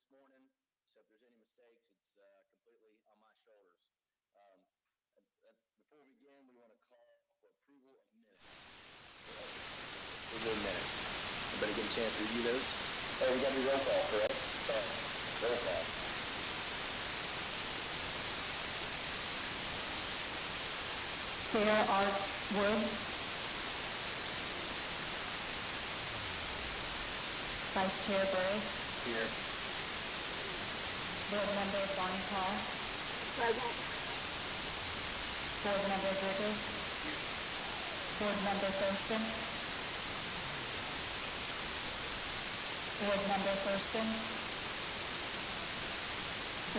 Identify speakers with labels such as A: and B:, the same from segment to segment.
A: this morning, so if there's any mistakes, it's completely on my shoulders. Um, Before we begin, we want to call for approval of minutes. Approval of minutes. Everybody get a chance to review those? Oh, we got to do roll call, correct? Sorry. Roll call.
B: Chair Art Wood. Vice Chair Burris.
A: Here.
B: Board Member Bonnie Paul.
C: Present.
B: Board Member Driggers. Board Member Thurston. Board Member Thurston.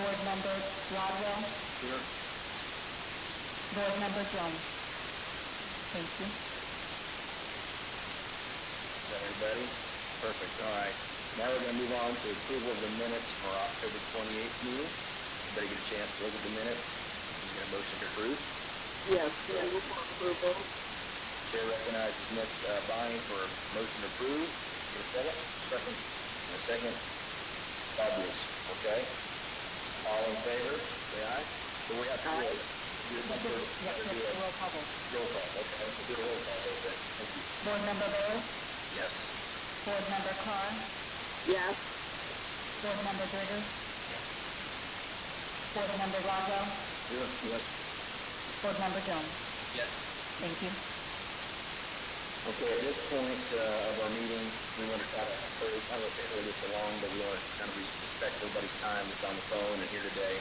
B: Board Member Rodwell.
A: Here.
B: Board Member Jones. Thank you.
A: Is that everybody? Perfect. All right. Now we're going to move on to approval of the minutes for October 28th meeting. Everybody get a chance to look at the minutes. You get a motion to approve?
C: Yes, move for approval.
A: Chair recognizes Ms. Bonnie for motion to approve. Get a second? Second. And a second. Fabulous. Okay. All in favor? Say aye. So we have to do it.
B: Roll call vote.
A: Roll call. Okay. We'll do a roll call vote then. Thank you.
B: Board Member Burris.
A: Yes.
B: Board Member Carr.
C: Yes.
B: Board Member Driggers. Board Member Rodwell.
A: Yes. Yes.
B: Board Member Jones.
A: Yes.
B: Thank you.
A: Okay, at this point of our meeting, we want to try to hurry, I don't say hurry this along, but we want to kind of respect everybody's time that's on the phone and here today.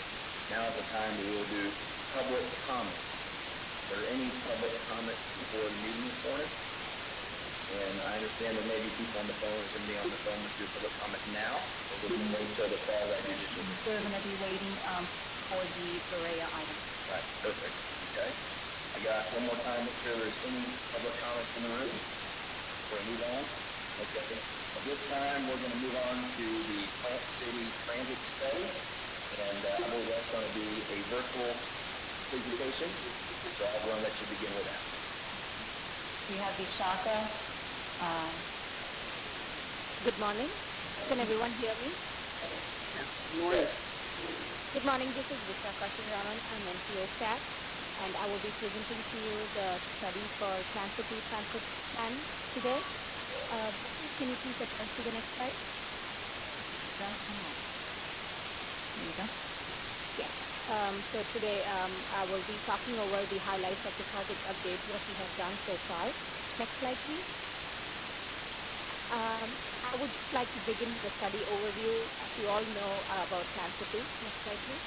A: Now is the time that we'll do public comments. Are there any public comments before the meeting this morning? And I understand there may be people on the phone, or somebody on the phone with your public comment now, or we can wait till the call that you just did.
B: We're going to be waiting for the Berea item.
A: Right, perfect, okay. I got one more time, make sure there's any public comments in the room before we move on. Okay, at this time, we're going to move on to the Plant City Transit Study, and I believe that's going to be a virtual presentation, so I'm going to let you begin with that.
B: We have Vishaka.
D: Good morning. Can everyone hear me?
C: Good morning.
D: Good morning. This is Vishaka Raman. I'm NPO staff, and I will be presenting to you the study for Transit Transit Plan today. Can you please advance to the next slide?
B: There you go.
D: Yes. So today I will be talking over the highlights of the project update, what we have done so far. Next slide, please. I would just like to begin with the study overview. As you all know about Plan City. Next slide, please.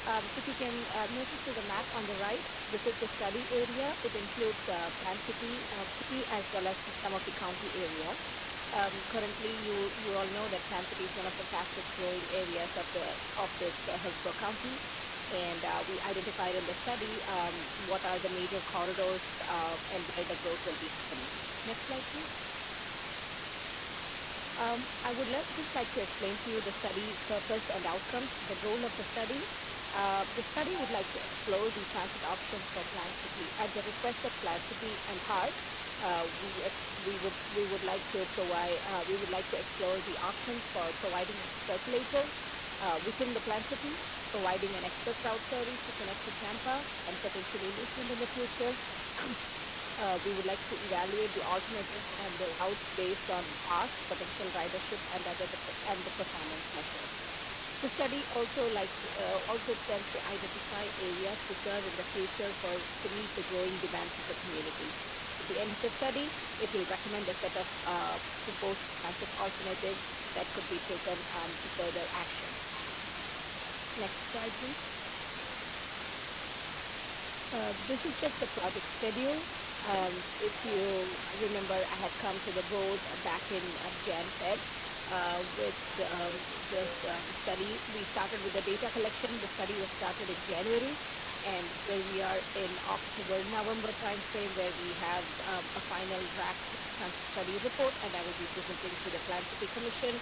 D: If you can notice to the map on the right, this is the study area. It includes Plan City, city as well as some of the county area. Currently, you all know that Plan City is one of the fastest growing areas of this Hillsborough County, and we identified in the study what are the major corridors and where the growth will be happening. Next slide, please. I would just like to explain to you the study purpose and outcomes, the goal of the study. The study would like to explore the transit options for Plan City. At the request of Plan City and HART, we would like to explore the options for providing a circulator within the Plan City, providing an express route service to connect to Tampa and potentially Lisbon in the future. We would like to evaluate the alternatives and the routes based on cost, potential ridership, and the performance measures. The study also tends to identify areas to serve in the future to meet the growing demands of the community. At the end of the study, it will recommend a set of proposed transit alternatives that could be taken to further action. Next slide, please. This is just the project schedule. If you remember, I had come to the board back in Jan-Feb with this study. We started with the data collection. The study was started in January, and where we are in October-November time frame, where we have a final draft study report, and I will be presenting to the Plan City Commission,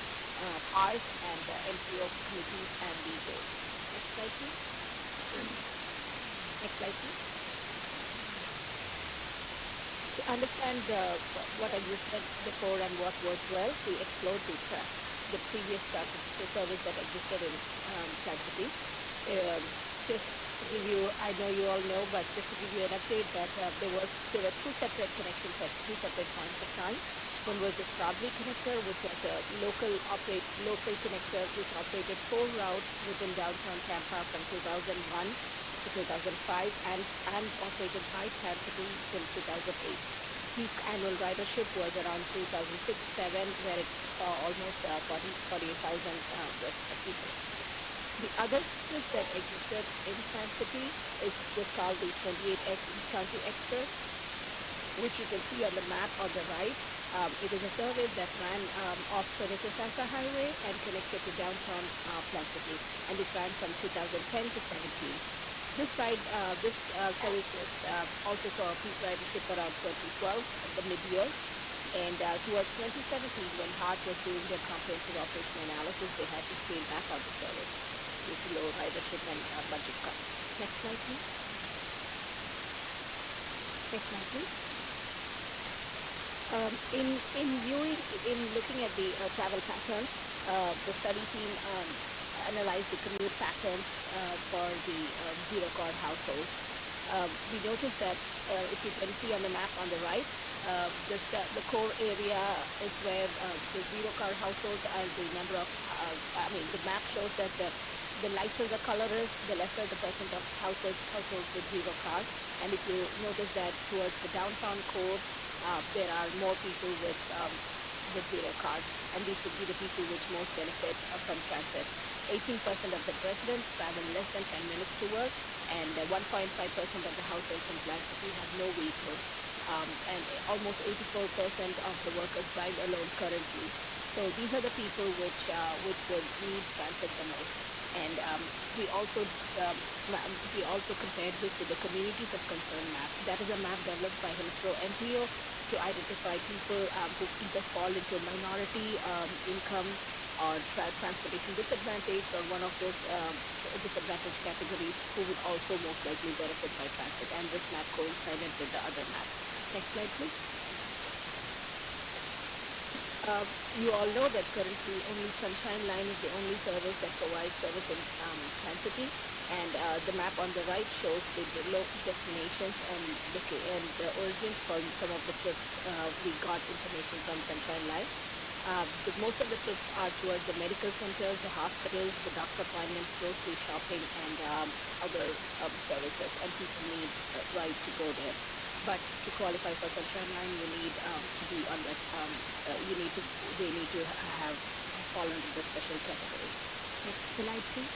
D: PARS, and the NPO committees and the board. Next slide, please. Next slide, please. To understand what existed before and what worked well, we explored the previous service that existed in Plant City. Just to give you, I know you all know, but just to give you an update that there were two separate connections at two separate points of time. One was the Strawberry connector, which was a local connector which operated 4 routes within downtown Tampa from 2001 to 2005 and operated by Plant City till 2008. Peak annual ridership was around 2006-7, where it saw almost 48,000 people. The other service that existed in San City was called the 28X County Express, which you can see on the map on the right. It is a service that ran off Senator Sasa Highway and connected to downtown Plant City, and it ran from 2010 to 17. This service was also saw a peak ridership around 2012 at the mid-year, and towards 2017, when Hart was doing their comprehensive operational analysis, they had to scale back on the service due to low ridership and budget cuts. Next slide, please. Next slide, please. In looking at the travel patterns, the study team analyzed the commute patterns for the zero-car households. We noticed that if you can see on the map on the right, the core area is where the zero-car households are the number of, the map shows that the lighter the color is, the lesser the percent of households with zero cars. And if you notice that towards the downtown core, there are more people with zero cars, and these would be the people which most benefit from transit. 18% of the residents travel less than 10 minutes to work, and 1.5% of the households in Plant City have no vehicles, and almost 84% of the workers drive alone currently. So these are the people which would need transit the most. And we also compared this to the communities of concern map. That is a map developed by Hillsborough MPO to identify people who either fall into minority income or transportation disadvantage, or one of those disadvantaged categories who would also most likely benefit by transit. And this map coincided with the other map. Next slide, please. You all know that currently only Sunshine Line is the only service that provides service in Plant City, and the map on the right shows the local destinations and the origins for some of the trips. We got information from Sunshine Line. Most of the trips are towards the medical centers, the hospitals, the doctor appointments, grocery shopping, and other services, and people need a ride to go there. But to qualify for Sunshine Line, you need to be on that. They need to have fall under the special category. Next slide, please.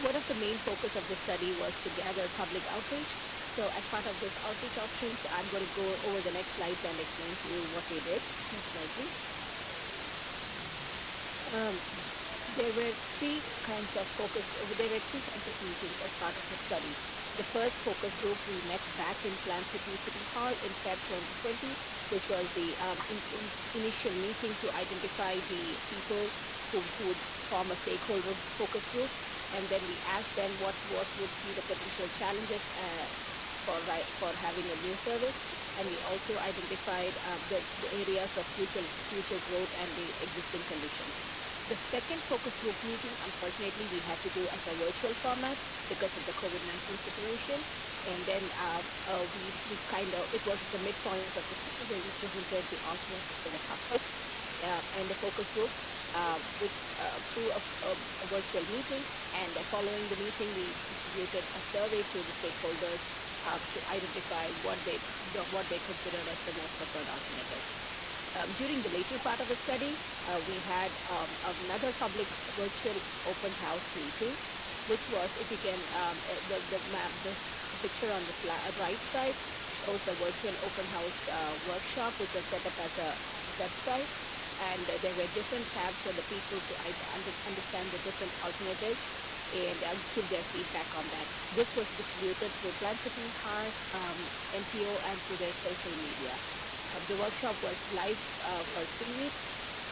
D: One of the main focus of the study was to gather public outreach. So as part of this outreach options, I'm going to go over the next slides and explain to you what we did. Next slide, please. There were three kinds of meetings as part of the study. The first focus group, we met back in Plant City City Hall in Feb 2020, which was the initial meeting to identify the people who would form a stakeholder focus group, and then we asked them what would be the potential challenges for having a new service, and we also identified the areas of future growth and the existing conditions. The second focus group meeting, unfortunately, we had to do as a virtual format because of the COVID-19 situation. And then it was the midpoint of the study where we presented the alternatives to the topic and the focus group through a virtual meeting. And following the meeting, we distributed a survey to the stakeholders to identify what they consider as the most preferred alternative. During the later part of the study, we had another public virtual open house meeting, which was, if you can, the picture on the right side shows a virtual open house workshop, which was set up as a website, and there were different tabs for the people to understand the different alternatives and give their feedback on that. This was distributed through Plant City, Heart, NPO, and through their social media. The workshop was live for 3 weeks,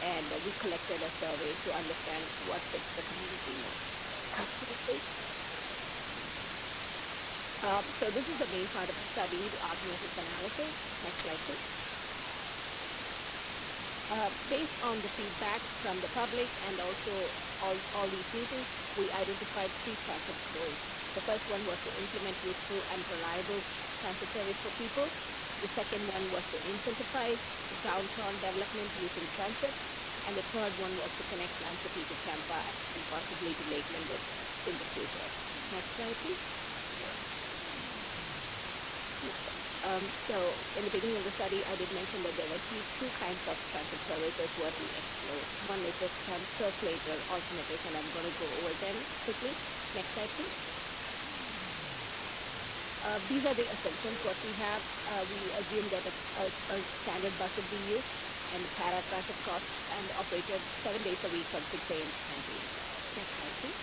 D: and we collected a survey to understand what the community knows. So this is the main part of the study, the argumentative analysis. Next slide, please. Based on the feedback from the public and also all these meetings, we identified 3 transit goals. The first one was to implement useful and reliable transit service for people. The second one was to incentivize downtown development using transit. And the third one was to connect Land City to Tampa and possibly to Lakeland in the future. Next slide, please. So in the beginning of the study, I did mention that there were 2 kinds of transit services what we explored. One is the circulator alternatives, and I'm going to go over them quickly. Next slide, please. These are the assumptions what we have. We assume that a standard bus would be used and paratransit costs and operated 7 days a week from 6 a.m. to 10 p.m. Next slide, please.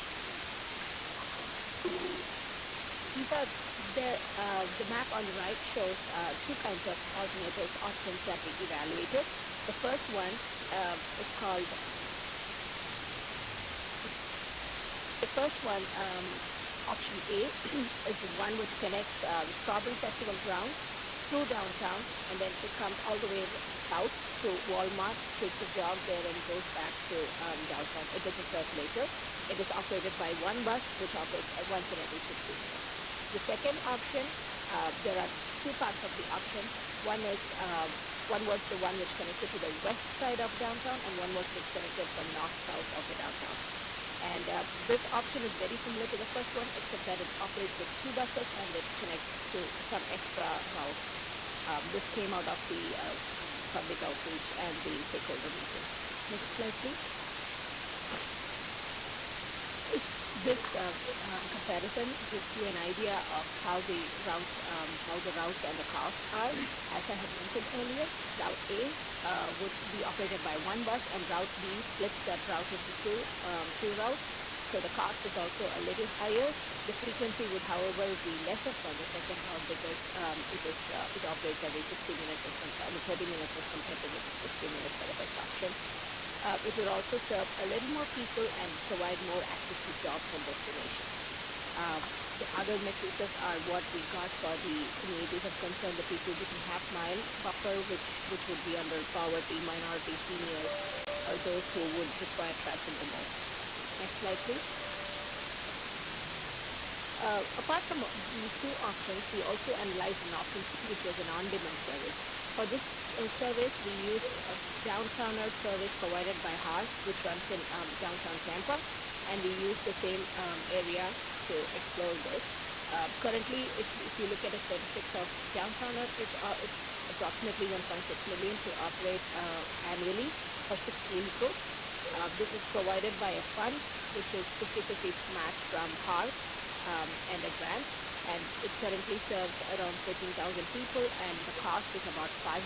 D: These are the map on the right shows 2 kinds of alternatives options that we evaluated. The first one is called option A is the one which connects Strawberry Festival ground through downtown, and then it comes all the way south to Walmart, takes a jog there and goes back to downtown. It is a circulator. It is operated by one bus which operates once in every 60 minutes. The second option, there are 2 parts of the option. One was the one which connected to the west side of downtown, and one was which connected from north-south of the downtown. And this option is very similar to the first one, except that it operates with 2 buses and it connects to some extra routes. This came out of the public outreach and the stakeholder meeting. Next slide, please. This comparison gives you an idea of how the routes and the costs are. As I had mentioned earlier, Route A would be operated by one bus, and Route B splits that route into two routes. So the cost is also a little higher. The frequency would, however, be lesser for the second route because it operates every 60 minutes as 30 minutes as compared to the 60 minutes for the first option. It will also serve a little more people and provide more access to jobs and destinations. The other matrices are what we got for the communities of concern, the people with a half-mile buffer, which would be under poverty, minority, seniors, or those who would require transit the most. Next slide, please. Apart from these 2 options, we also analyzed an option which was an on-demand service. For this service, we used a downtowner service provided by HARS, which runs in downtown Tampa, and we used the same area to explore this. Currently, if you look at the statistics of downtowner, it's approximately $1.6 million to operate annually for 6 vehicles. This is provided by a fund, which is 50/50 match from HARS and a grant. And it currently serves around 14,000 people, and the cost is about $5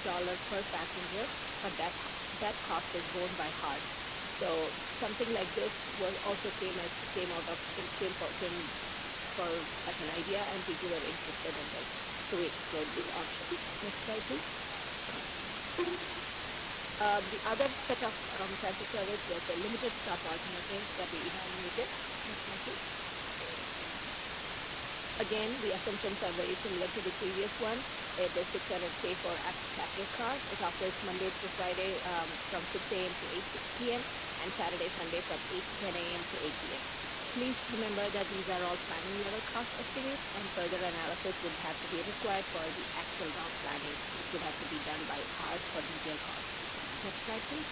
D: per passenger, but that cost is borne by HARS. So something like this was also came out of for as an idea, and people were interested in this, so we explored this option. Next slide, please. The other set of transit service was the limited stop alternatives that we evaluated. Next slide, please. Again, the assumptions are very similar to the previous one. It is $600K for capital car. It operates Monday to Friday from 6 a.m. to 8 p.m. and Saturday, Sunday from 8 to 10 a.m. to 8 p.m. Please remember that these are all planning level cost estimates, and further analysis would have to be required for the actual route planning, which would have to be done by HARS for detailed costs. Next slide, please.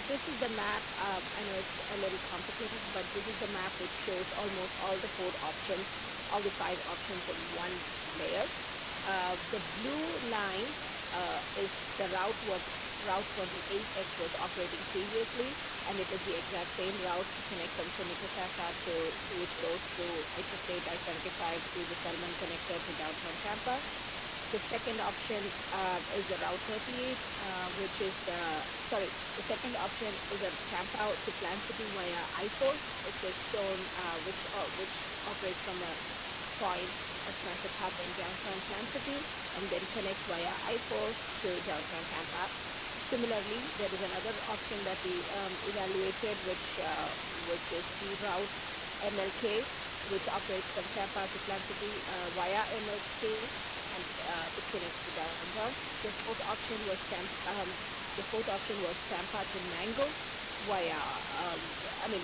D: This is the map. I know it's a little complicated, but this is the map which shows almost all the 4 options, all the 5 options in one layer. The blue line is the route for the 8X was operating previously, and it is the exact same route to connect from Mississauga which goes to Interstate I-75 to the Selman connector to downtown Tampa. The second option is the Route 38, the second option is a Tampa to Plant City via I-4, which is shown, which operates from a point, a transit hub in downtown Plant City, and then connects via I-4 to downtown Tampa. Similarly, there is another option that we evaluated, which is the route MLK, which operates from Tampa to Plant City via MLK, and it connects to downtown. The fourth option was Tampa to Mango via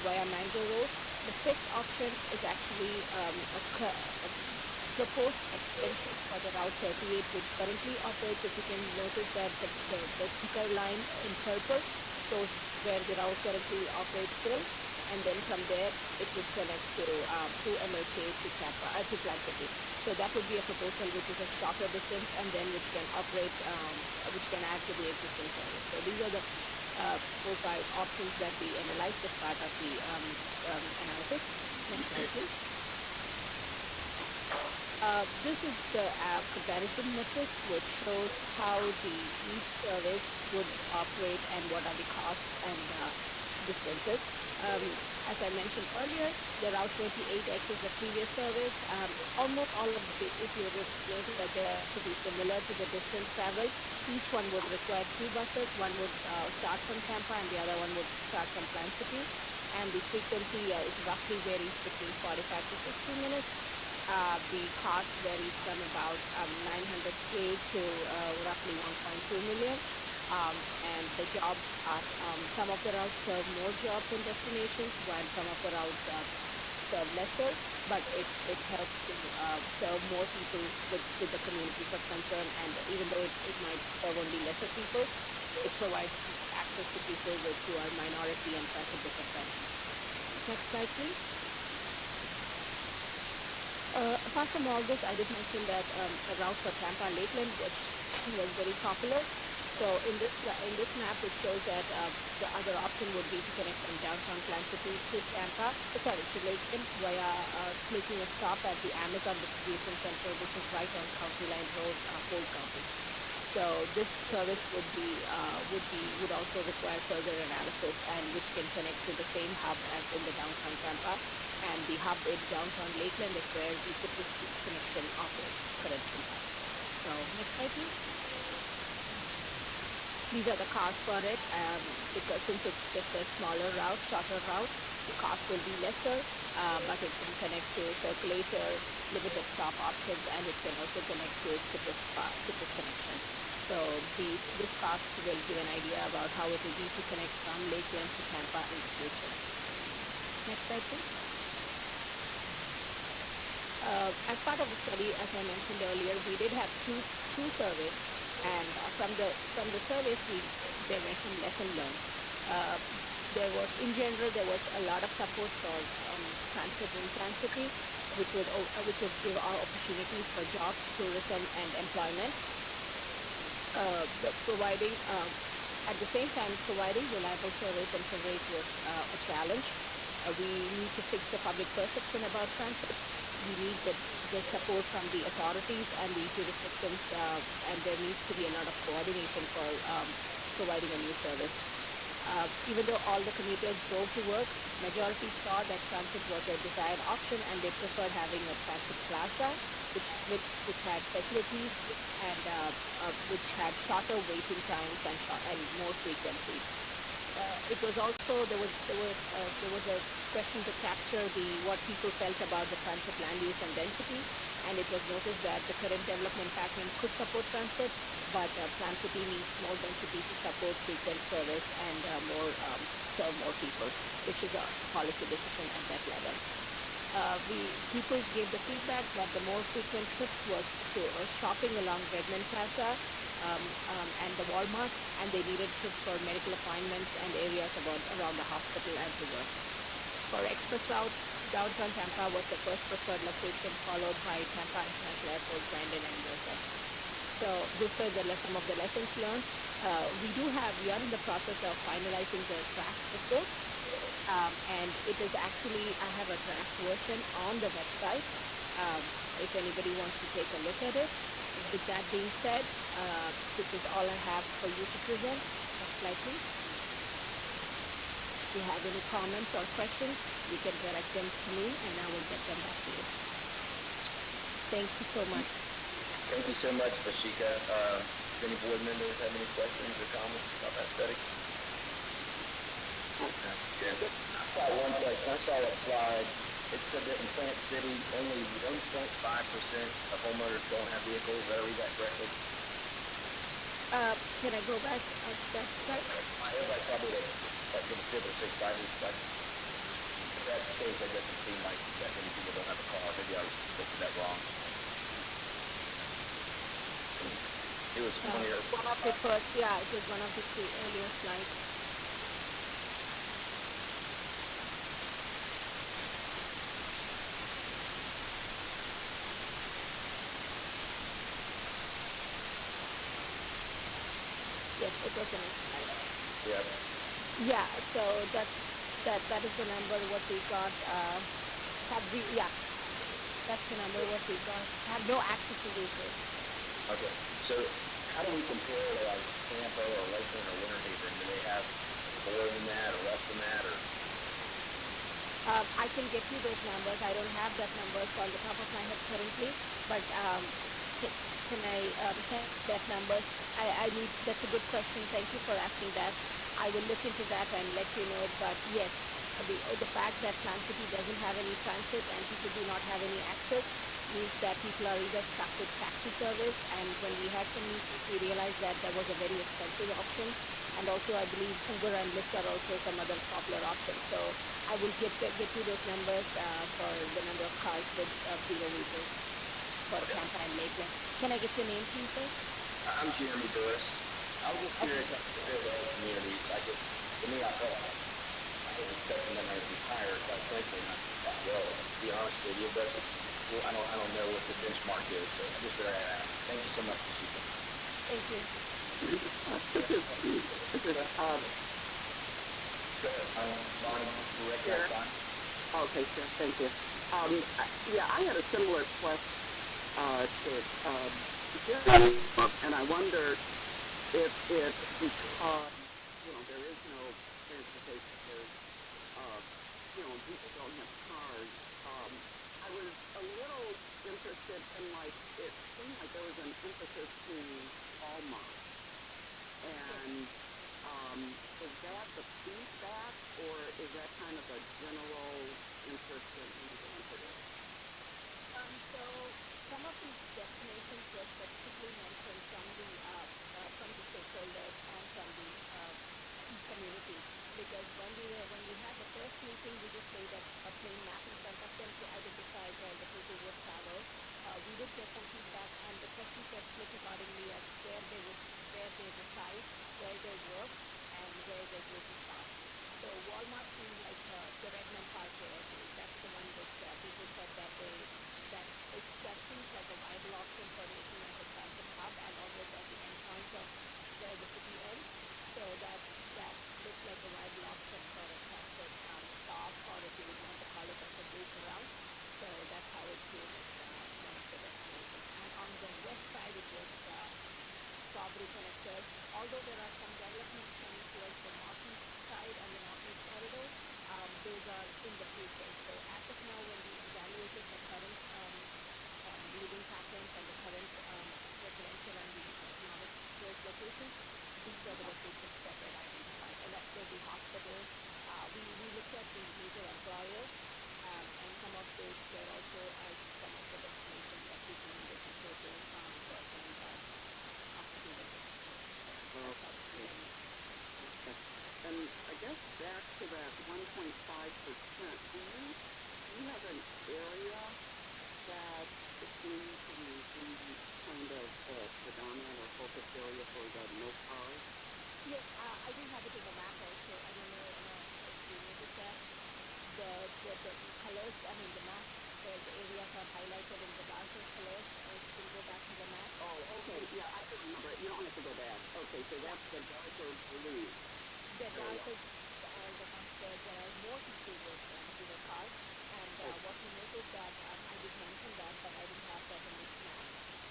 D: via Mango Road. The fifth option is actually a proposed extension for the Route 38, which currently operates. If you can notice that the thicker line in purple shows where the route currently operates till, and then from there it would connect to MLK to Tampa to Plant City. So that would be a proposal which is a shorter distance and then which can operate, which can add to the existing service. So these are the 4-5 options that we analyzed as part of the analysis. Next slide, please. This is the comparison matrix which shows how each service would operate and what are the costs and distances. As I mentioned earlier, the Route 28X is the previous service. Almost all of the issues noted that they are to be similar to the distance traveled. Each one would require 2 buses. One would start from Tampa and the other one would start from Plant City. And the frequency is roughly varies between 45 to 60 minutes. The cost varies from about 900K to roughly 1.2 million. And the jobs are, some of the routes serve more jobs and destinations, while some of the routes serve lesser, but it helps to serve more people with the communities of concern, and even though it might serve only lesser people, it provides access to people who are minority and transit disadvantaged. Next slide, please. Apart from all this, I did mention that the route for Tampa and Lakeland was very popular. So in this map, it shows that the other option would be to connect from downtown Plant City to to Lakeland via making a stop at the Amazon Distribution Center, which is right on County Line Road, Polk County. So this service would also require further analysis, and which can connect to the same hub as in the downtown Tampa, and the hub in downtown Lakeland is where the connection operates currently. So next slide, please. These are the costs for it, because since it's just a smaller route, shorter route, the cost will be lesser, but it can connect to circulator, limited stop options, and it can also connect to citrus connection. So this cost will give an idea about how it will be to connect from Lakeland to Tampa in the future. Next slide, please. As part of the study, as I mentioned earlier, we did have two surveys, and from the surveys, they mentioned lesson learned. There was a lot of support for transit in Plant City, which would give our opportunities for jobs, tourism, and employment. At the same time, providing reliable service and coverage was a challenge. We need to fix the public perception about transit. We need the support from the authorities and the jurisdictions, and there needs to be a lot of coordination for providing a new service. Even though all the commuters drove to work, majority saw that transit was their desired option, and they preferred having a transit plaza, which had facilities and which had shorter waiting times and more frequency. It was also there was a question to capture what people felt about the transit land use and density, and it was noticed that the current development pattern could support transit, but Plant City needs more density to support frequent service and serve more people, which is a policy decision at that level. People gave the feedback that the more frequent trips was to shopping along Redmond Plaza and the Walmart, and they needed trips for medical appointments and areas around the hospital and to work. For express routes, downtown Tampa was the first preferred location, followed by Tampa International Airport, Brandon, and Joseph. So these were some of the lessons learned. We are in the process of finalizing the draft report. And it is actually, I have a draft version on the website, if anybody wants to take a look at it. With that being said, this is all I have for you to present. Next slide, please. If you have any comments or questions, you can direct them to me and I will get them back to you. Thank you so much.
A: Thank you so much, Bashika. Does any board members have any questions or comments about that study? Yeah. I saw one question. I saw that slide it said that in Plant City, only 1.5% of homeowners don't have vehicles. Did I read that correctly?
D: Can I go back at that slide?
A: It was like probably like the fifth or sixth slide. If that's the case, that doesn't seem like that many people don't have a car. Maybe I looked at that wrong. It was 20 or
D: One of the first, yeah, it was one of the three earlier slides. Yes, it was the next slide.
A: yeah.
D: Yeah, so that is the number what we got. Have we? Yeah, that's the number what we got. Have no access to vehicles.
A: Okay. So how do we compare to like Tampa or Lakeland or Winter Haven? Do they have more than that or less than that or?
D: I can get you those numbers. I don't have that numbers on the top of my head currently, but can I have that numbers? I need. That's a good question. Thank you for asking that. I will look into that and let you know. But yes, the fact that Plant City doesn't have any transit and people do not have any access means that people are either stuck with taxi service. And when we had some meetings, we realized that there was a very expensive option. And also, I believe Uber and Lyft are also some other popular options. So I will get you those numbers for the number of cars with zero vehicles for Tampa and Lakeland. Can I get your name, please, sir?
A: I'm Jeremy Doris. I was just curious how to compare the other communities. To me, I felt like I was expecting them to be higher, quite frankly, not that well, to be honest with you. But well, I don't know what the benchmark is, so I just figured I'd ask. Thank you so much, Susan.
D: Thank you.
A: Bonnie, direct
C: Sure.
A: that line.
C: Okay, sure, thank you. Yeah, I had a similar question to Jerry, and I wondered if it's because, there is no transportation, there's, people don't have cars. I was a little interested in, like, it seemed like there was an emphasis to Walmart. And is that the feedback, or is that kind of a general interest in Anthony?
D: So some of these destinations were specifically mentioned from the stakeholders and from the community, because when we had the first meeting, we just laid a plain map in front of them to identify where the people would travel. We did get some feedback, and the questions were split accordingly as where they reside, where they work, and where they go to shop. So Walmart seemed like the Redmond Parkway, I think that's the one which people said that seems like a viable option for making as a transit hub and almost at the end point of where the city ends. So that looks like a viable option for a transit stop, or if you would want to call it as a loop around. So that's how it came as one of the destinations. And on the west side, it was Strawberry Connectors. Although there are some developments coming towards the northeast side and the northeast corridor, those are in the future. So as of now, when we evaluated the current living patterns and the current residential and the economic growth locations, these are the locations that were identified. And that's where the hospitals, we looked at the major employers, and some of those were also some of the destinations that people needed to go to work and hospital visits. So that's how
C: Okay.
D: it is.
C: Okay. And I guess back to that 1.5%, do you have an area that seems to be kind of predominant or focus area for the no cars?
D: Yes, I do have it in the map also. I don't know if you noticed that. The colors, I mean the map, the areas are highlighted in the darker colors. If you can go back to the map.
C: Oh, okay. Yeah, I can remember it. You don't have to go back. Okay, so that's the darker blue
D: The
C: area.
D: darker are the ones where there are more people with zero cars. And what we noticed that I did mention that, but I didn't have that in this map.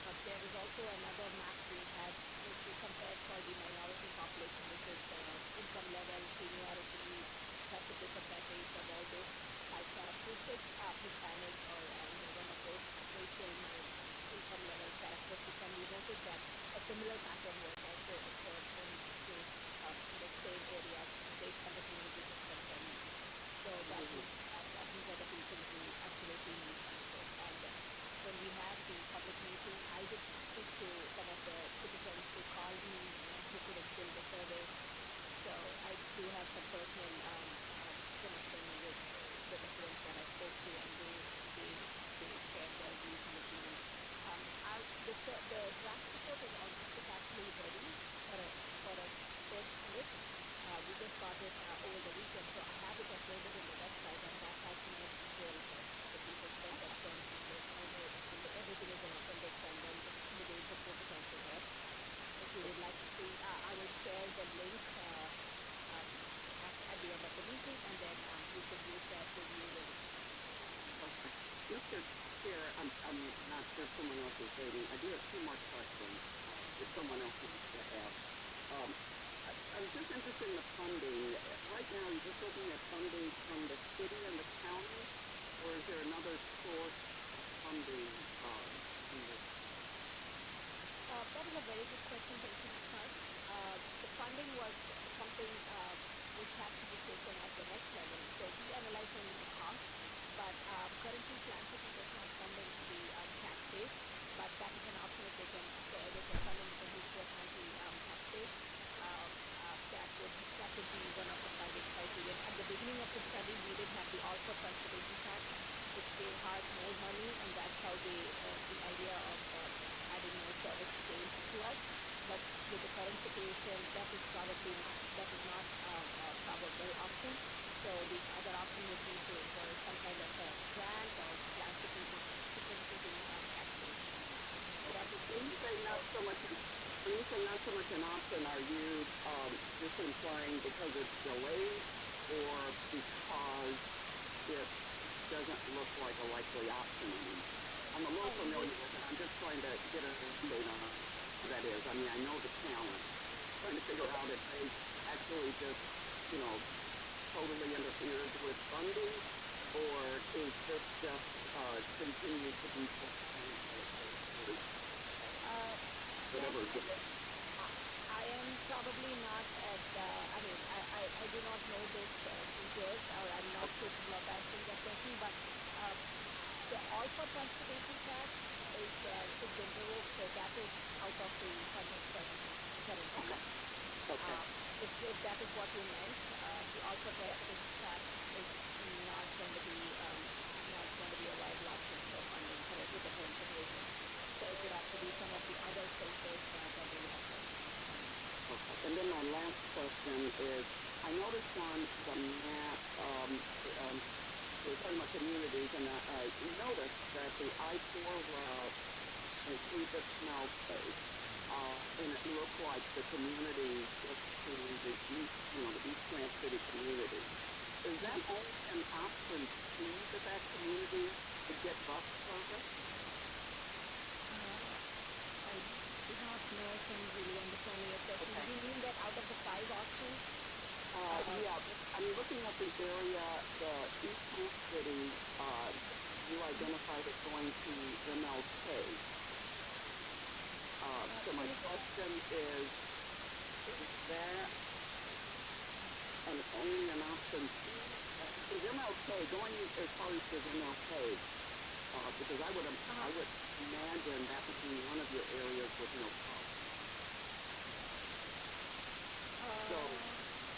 D: But there is also another map we had which we compared for the minority population, which is income level, seniority, classification criteria of all those type characteristics, Hispanic or one of those racial income level characteristics. And we noticed that a similar pattern was also observed in the same areas based on the community systems and needs. So that means that these are the people who we had the public meeting, I did speak to some of the citizens who called me and who couldn't fill the survey. So I do have some personal connection with the residents that I spoke to, and they shared their views in the meeting. The draft report is actually ready for a first look. We just got it over the weekend, so I have it uploaded in the website, and that has more details of the people's perceptions, and everything is in appendix, and then the date report is also there. If you would like to see, I will share the link at the end of the meeting, and then you can use that to view the report.
C: Okay. Mr. Chair, I'm not sure if someone else is waiting. I do have two more questions if someone else wants to ask. I was just interested in the funding. Right now, you're just looking at funding from the city and the county, or is there another source of funding in this?
D: That is a very good question. Thank you, Ms. Mark. The funding was something which has to be taken at the next level. So we analyze only the cost, but currently Plan City does not fund into the tax base, but that is an option if they can fund into the Hood County tax base. That would be one of the funding criteria. At the beginning of the study, we did have the also transportation tax, which gave HART more money, and that's how the idea of adding more service came to us. But with the current situation, that is not a probable option. So the other option would be for some kind of a grant or plan to put into the tax base. So that would
C: When you say not so much an option, are you just implying because it's delayed, or because it doesn't look like a likely option anymore? I'm a little familiar with it. I'm just trying to get an update on what that is. I mean, I know the challenge, trying to figure out if they actually just, totally interfered with funding, or is this just continue to be whatever.
D: I am probably not at, I do not know those details, or I'm not capable of answering that question, but the Alpha Transportation Tax is been revoked, so that is out of the funding currently.
C: Okay.
D: If that is what you meant, the Alpha Transportation Tax is not going to be a viable option for funding with the current situation. So it would have to be some of the other sources that will help us.
C: Okay. And then my last question is, I noticed on the map, we're talking about communities, and I noticed that the I-4 route includes a small space, and it looked like the community just to the east, the East Plant City community. Is that only an option to that community to get bus service?
D: I do not know if I'm really understanding your question.
C: Okay.
D: Do you mean that out of the 5 options?
C: Yeah, I'm looking at the area, the East Plant City, you identified as going to MLK. So my question is that only an option is MLK, going as far as MLK, because I would imagine that would be one of your areas with no problem.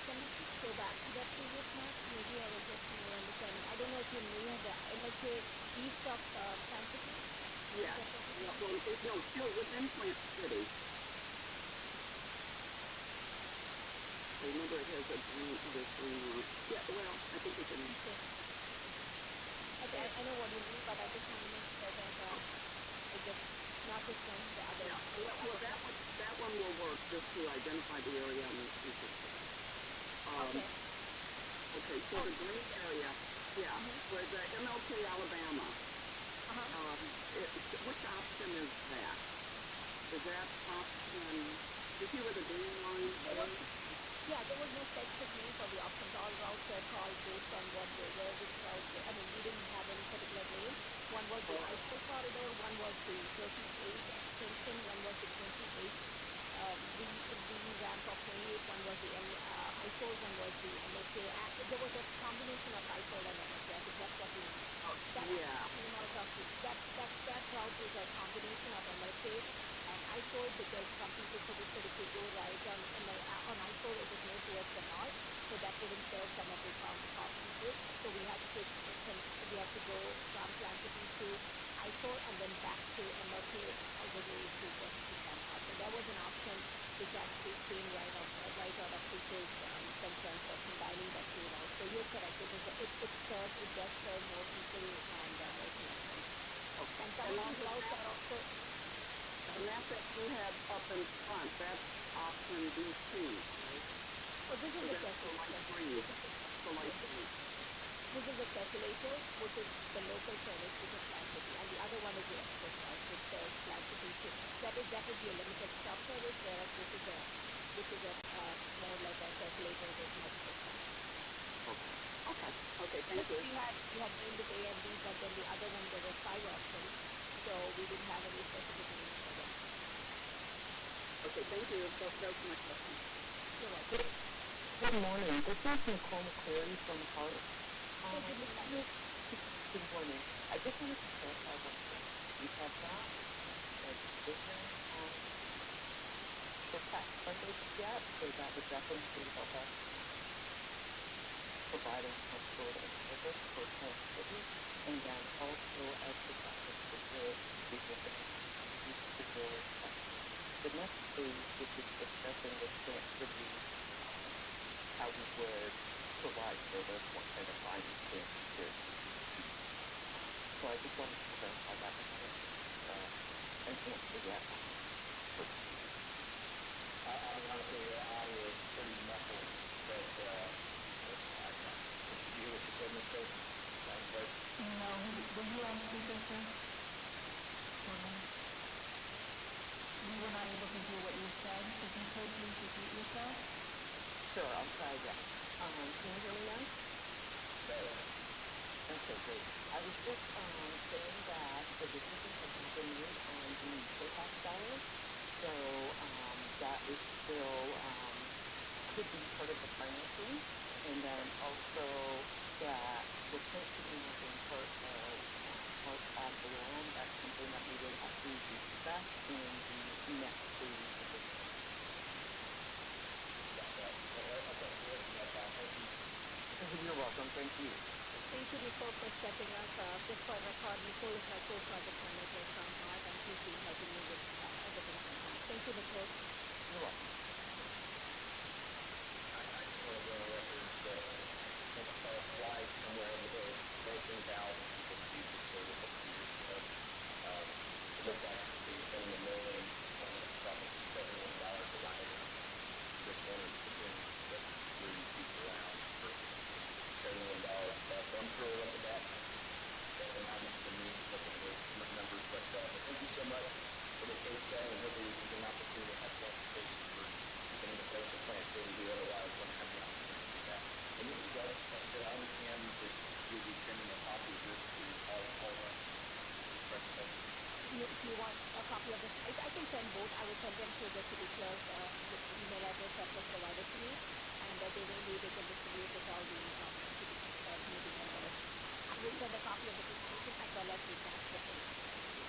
D: Can you just go back to that previous map? Maybe I will get more understanding. I don't know if you mean the MLK east of San City?
C: Yeah. Still within Plant City. I remember it has a green line. Yeah, well, I think we can.
D: Okay, I know what you mean, but I just want to make sure that it's just not this one, the other.
C: Yeah, well, that one will work just to identify the area I'm interested in. Okay, so the green area, where the MLK Alabama, which option is that? Is that option, you see where the green line is?
D: There was no specific name for the options. All routes were called based on what they were, which route. We didn't have any particular name. One was the I-4 corridor, one was the 38 extension, one was the 28 the ramp of 28, one was the ISOL, one was the MSA. There was a combination of ISOL and MSA. I think that's what we mean. That
C: Yeah.
D: actually came out of that route is a combination of MSA and ISOL because some people suggested if you go right on ISOL, it is more towards the north, so that wouldn't serve some of the COP people. So we had to we had to go from Plan City to ISOL and then back to MLK all the way to get to Tampa. So that was an option which actually came right out of people's concerns for combining the two routes. So you're correct. It does serve more people and more connections.
C: Okay.
D: And some
C: And
D: of
C: on
D: these
C: the
D: routes
C: map,
D: are also
C: the map that you have up in front, that's option B2, right?
D: oh, this is
C: Or
D: the
C: that's the light
D: circulator.
C: green? That's the light
D: Yes,
C: green.
D: this is the circulator, which is the local service, which is Plan City, and the other one is the express route, which serves Plan City too. That would be a limited stop service, whereas this is a more like a circulator with multiple stops.
C: Okay. Okay. Okay. Thank
D: This
C: you.
D: we had named it A and B, but then the other one there were five options, so we didn't have any specific names for them.
C: Okay. Thank you. That was my question.
D: You're welcome.
B: Good morning. This is Nicole McCleary from Hart.
D: Hey, good morning.
B: Good morning. I just wanted to clarify one thing. We have not a decision on the tax funding yet, so that would definitely help us providing some sort of service for Plant City. And then also as the process prepared, we will use the board. The next phase, which is discussing with Plant City, how we would provide service once they define the Plant City. So I just wanted to clarify that we haven't an answer yet on
A: I mean, honestly, your audio is pretty muffled, but, did you hear what you said, Ms. Coates? Madam Clerk?
B: No, were you on speaker, sir? Or no? We were not able to hear what you said. If you could please repeat yourself.
C: Sure. I'll try again. Can you hear me now?
A: Better.
B: Okay, great. I was just saying that the decision has not been made on the tax dollars, so that is still could be part of the financing, and then also that we're currently not being part of the land. That's something that we would actually discuss in the next phase of the
A: Got that. Okay, good. That's all. Thank you.
B: You're welcome. Thank you.
D: Thank you, Nicole, for stepping up. Just for record, Nicole is my co-project manager from Hart, and she's been helping me with everything from Hart. Thank you, Nicole.
B: You're welcome.
A: I just want to go on record that I think I saw a slide somewhere that 14,000 people use this service a few years ago. It looked like the paying $1 million, probably $71 a ride. Just wanted to bring these people around for $71 plus. So I'm sure we'll look at that amount to me, looking at those numbers. But thank you so much for the case study, and hopefully we can get an opportunity to have transportation for some of the folks at Plant City who otherwise wouldn't have the opportunity to do that. And this is us, I understand that you'll be sending a copy of this to all the presentation.
D: If you want a copy of this, I can send both. I will send them to the city clerk with the email address that was provided to me, and they can distribute it to all the city committee members. I will send a copy of the presentation as well as the transportation,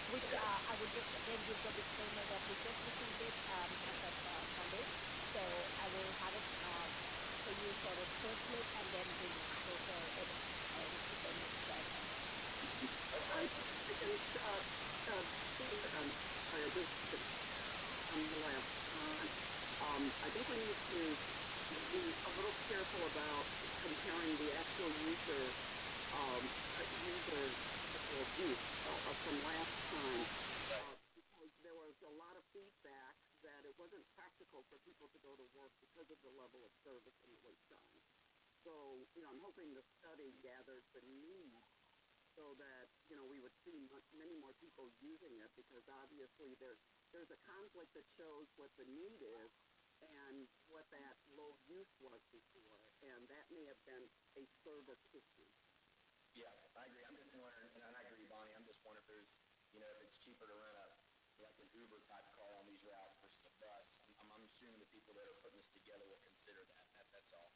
D: which I would just again give the disclaimer that we just received it as of Monday, so I will have it for you for its first look and then bring it for edit if any requirement.
C: I can see on this on the last time. I think we need to be a little careful about comparing the actual user use from last time because there was a lot of feedback that it wasn't practical for people to go to work because of the level of service and the wait time. So, I'm hoping the study gathers the need so that, we would see many more people using it because obviously there's a conflict that shows what the need is and what that low use was before, and that may have been a service issue.
A: Yeah, I agree. I'm just wondering, and I agree, Bonnie, I'm just wondering if there's, if it's cheaper to rent like an Uber type car on these routes versus a bus. I'm assuming the people that are putting this together will consider that. That's all.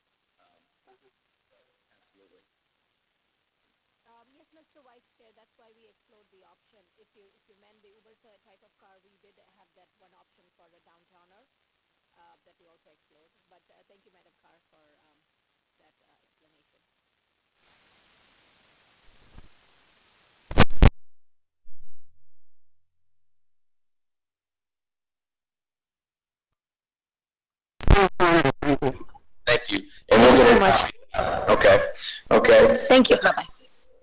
A: Absolutely.
D: Yes, Mr. Vice Chair, that's why we explored the option. If you meant the Uber type of car, we did have that one option for the downtowner that we also explored. But thank you, Madam Carr, for that explanation.
A: Thank you. And we'll get much. Okay. Okay.
D: Thank you. Bye-bye.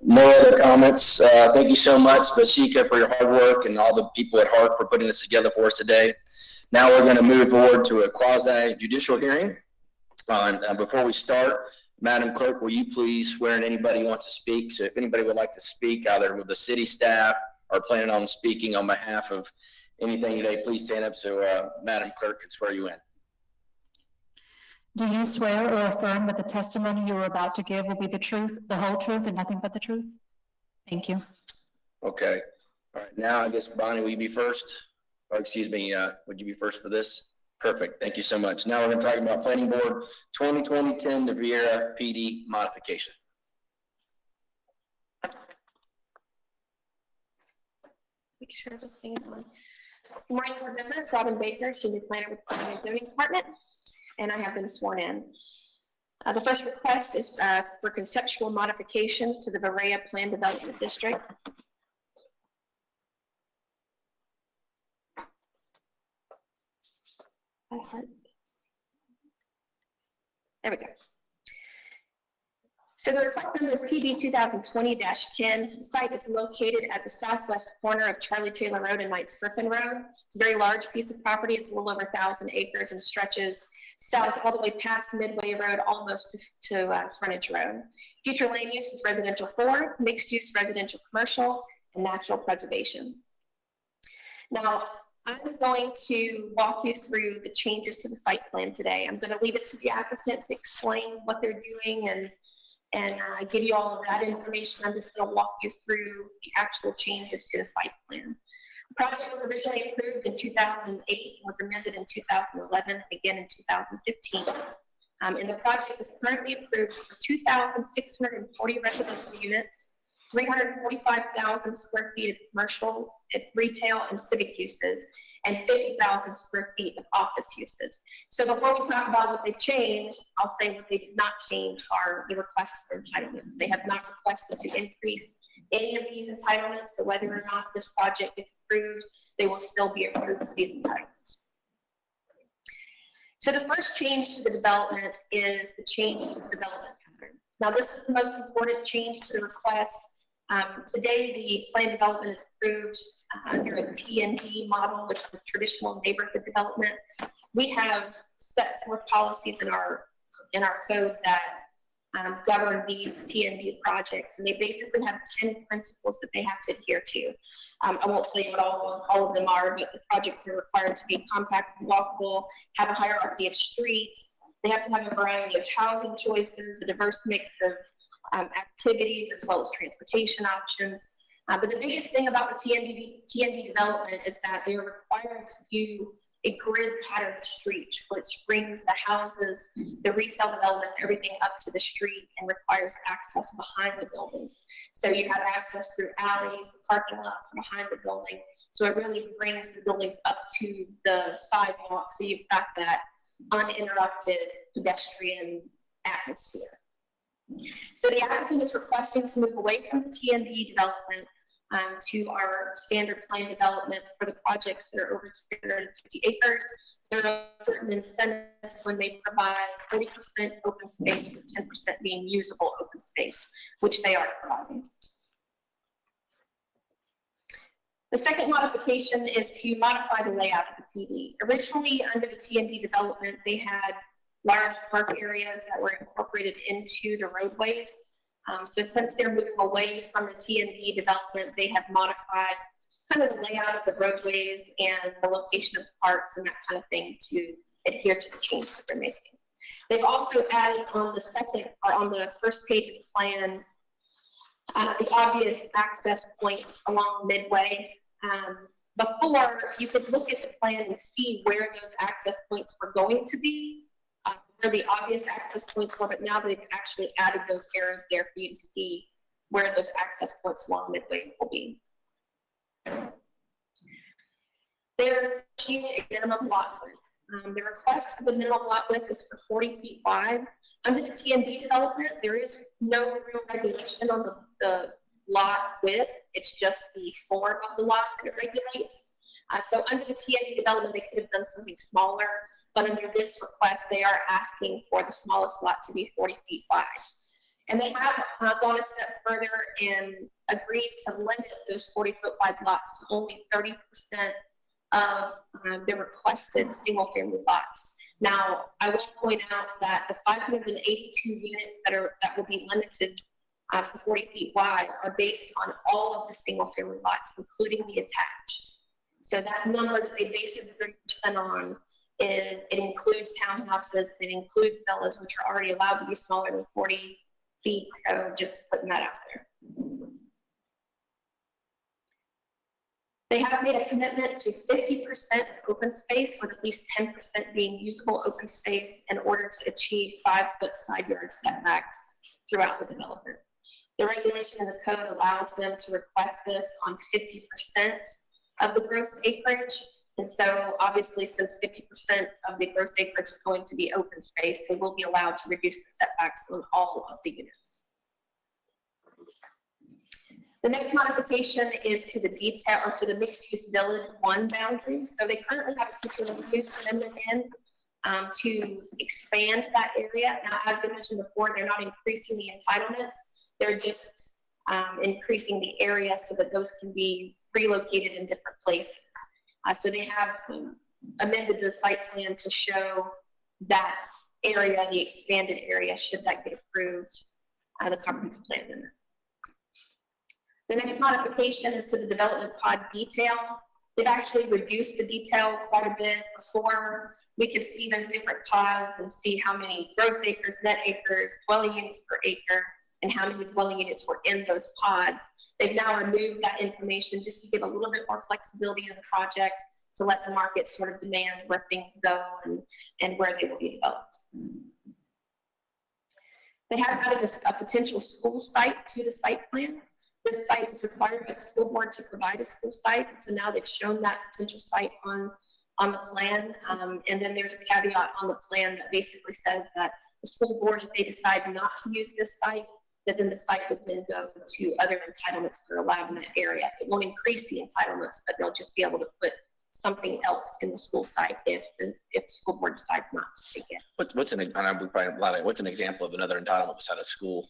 A: No other comments. Thank you so much, Bashika, for your hard work and all the people at Heart for putting this together for us today. Now we're going to move forward to a quasi judicial hearing. Before we start, Madam Clerk, will you please swear in anybody who wants to speak? So if anybody would like to speak, either with the city staff or planning on speaking on behalf of anything today, please stand up so Madam Clerk can swear you in.
E: Do you swear or affirm that the testimony you are about to give will be the truth, the whole truth, and nothing but the truth? Thank you.
A: Okay. All right. Now, I guess, Bonnie, will you be first? Or excuse me, would you be first for this? Perfect. Thank you so much. Now we're going to talk about Planning Board 2020-10, the Viera PD modification.
F: Make sure this thing is on. Good morning, board members. Robin Baker, Senior Planner with the Planning and Zoning Department, and I have been sworn in. The first request is for conceptual modifications to the Viera Plan Development District. There we go. So the request number is PB 2020-10. The site is located at the southwest corner of Charlie Taylor Road and Knights Griffin Road. It's a very large piece of property. It's a little over 1,000 acres and stretches south all the way past Midway Road, almost to Frontage Road. Future land use is residential 4, mixed use residential commercial, and natural preservation. Now, I'm going to walk you through the changes to the site plan today. I'm going to leave it to the applicant to explain what they're doing and give you all of that information. I'm just going to walk you through the actual changes to the site plan. The project was originally approved in 2008, was amended in 2011, again in 2015. And the project is currently approved for 2,640 residential units, 345,000 square feet of commercial, retail, and civic uses, and 50,000 square feet of office uses. So before we talk about what they changed, I'll say what they did not change are the request for entitlements. They have not requested to increase any of these entitlements, so whether or not this project gets approved, they will still be approved for these entitlements. So the first change to the development is the change to the development pattern. Now this is the most important change to the request. Today the plan development is approved under a TND model, which is traditional neighborhood development. We have set forth policies in our code that govern these TND projects, and they basically have 10 principles that they have to adhere to. I won't tell you what all of them are, but the projects are required to be compact and walkable, have a hierarchy of streets. They have to have a variety of housing choices, a diverse mix of activities, as well as transportation options. But the biggest thing about the TND development is that they are required to do a grid pattern street, which brings the houses, the retail developments, everything up to the street and requires access behind the buildings. So you have access through alleys, parking lots behind the building. So it really brings the buildings up to the sidewalk. So you've got that uninterrupted pedestrian atmosphere. So the applicant is requesting to move away from the TND development to our standard plan development for the projects that are over 350 acres. There are certain incentives when they provide 40% open space with 10% being usable open space, which they are providing. The second modification is to modify the layout of the PD. Originally, under the TND development, they had large park areas that were incorporated into the roadways. So since they're moving away from the TND development, they have modified kind of the layout of the roadways and the location of parks and that kind of thing to adhere to the change that they're making. They've also added on the first page of the plan, the obvious access points along Midway. Before, you could look at the plan and see where those access points were going to be. where the obvious access points were, but now they've actually added those arrows there for you to see where those access points along Midway will be. There's a minimum lot width. The request for the minimum lot width is for 40 feet wide. Under the TND development, there is no real regulation on the lot width. It's just the form of the lot that it regulates. So under the TND development, they could have done something smaller, but under this request, they are asking for the smallest lot to be 40 feet wide. And they have gone a step further and agreed to limit those 40-foot wide lots to only 30% of the requested single-family lots. Now, I will point out that the 582 units that will be limited for 40 feet wide are based on all of the single-family lots, including the attached. So that number that they based the 30% on, it includes townhouses, it includes villas, which are already allowed to be smaller than 40 feet. So just putting that out there. They have made a commitment to 50% open space, with at least 10% being usable open space in order to achieve 5-foot side yard setbacks throughout the development. The regulation in the code allows them to request this on 50% of the gross acreage. And so obviously, since 50% of the gross acreage is going to be open space, they will be allowed to reduce the setbacks on all of the units. The next modification is to the detail, or to the mixed-use village 1 boundary. So they currently have a future use amendment in to expand that area. Now, as we mentioned before, they're not increasing the entitlements. They're just increasing the area so that those can be relocated in different places. So they have amended the site plan to show that area, the expanded area, should that get approved, the comprehensive plan amendment. The next modification is to the development pod detail. They've actually reduced the detail quite a bit. Before, we could see those different pods and see how many gross acres, net acres, dwelling units per acre, and how many dwelling units were in those pods. They've now removed that information just to give a little bit more flexibility in the project, to let the market sort of demand where things go and where they will be developed. They have added a potential school site to the site plan. This site is required by the school board to provide a school site. So now they've shown that potential site on the plan. And then there's a caveat on the plan that basically says that the school board, if they decide not to use this site, that then the site would then go to other entitlements that are allowed in that area. It won't increase the entitlements, but they'll just be able to put something else in the school site if the school board decides not to take it.
A: What's an example of another entitlement beside a school?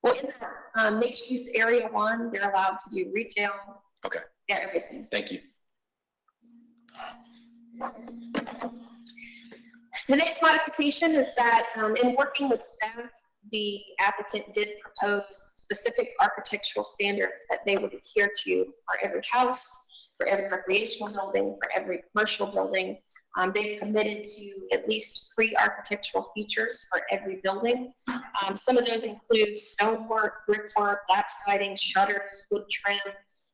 F: Well, in the mixed use area 1, they're allowed to do retail.
A: Okay.
F: Yeah, everything.
A: Thank you.
F: The next modification is that in working with staff, the applicant did propose specific architectural standards that they would adhere to for every house, for every recreational building, for every commercial building. They've committed to at least 3 architectural features for every building. Some of those include stonework, brickwork, lap siding, shutters, wood trim,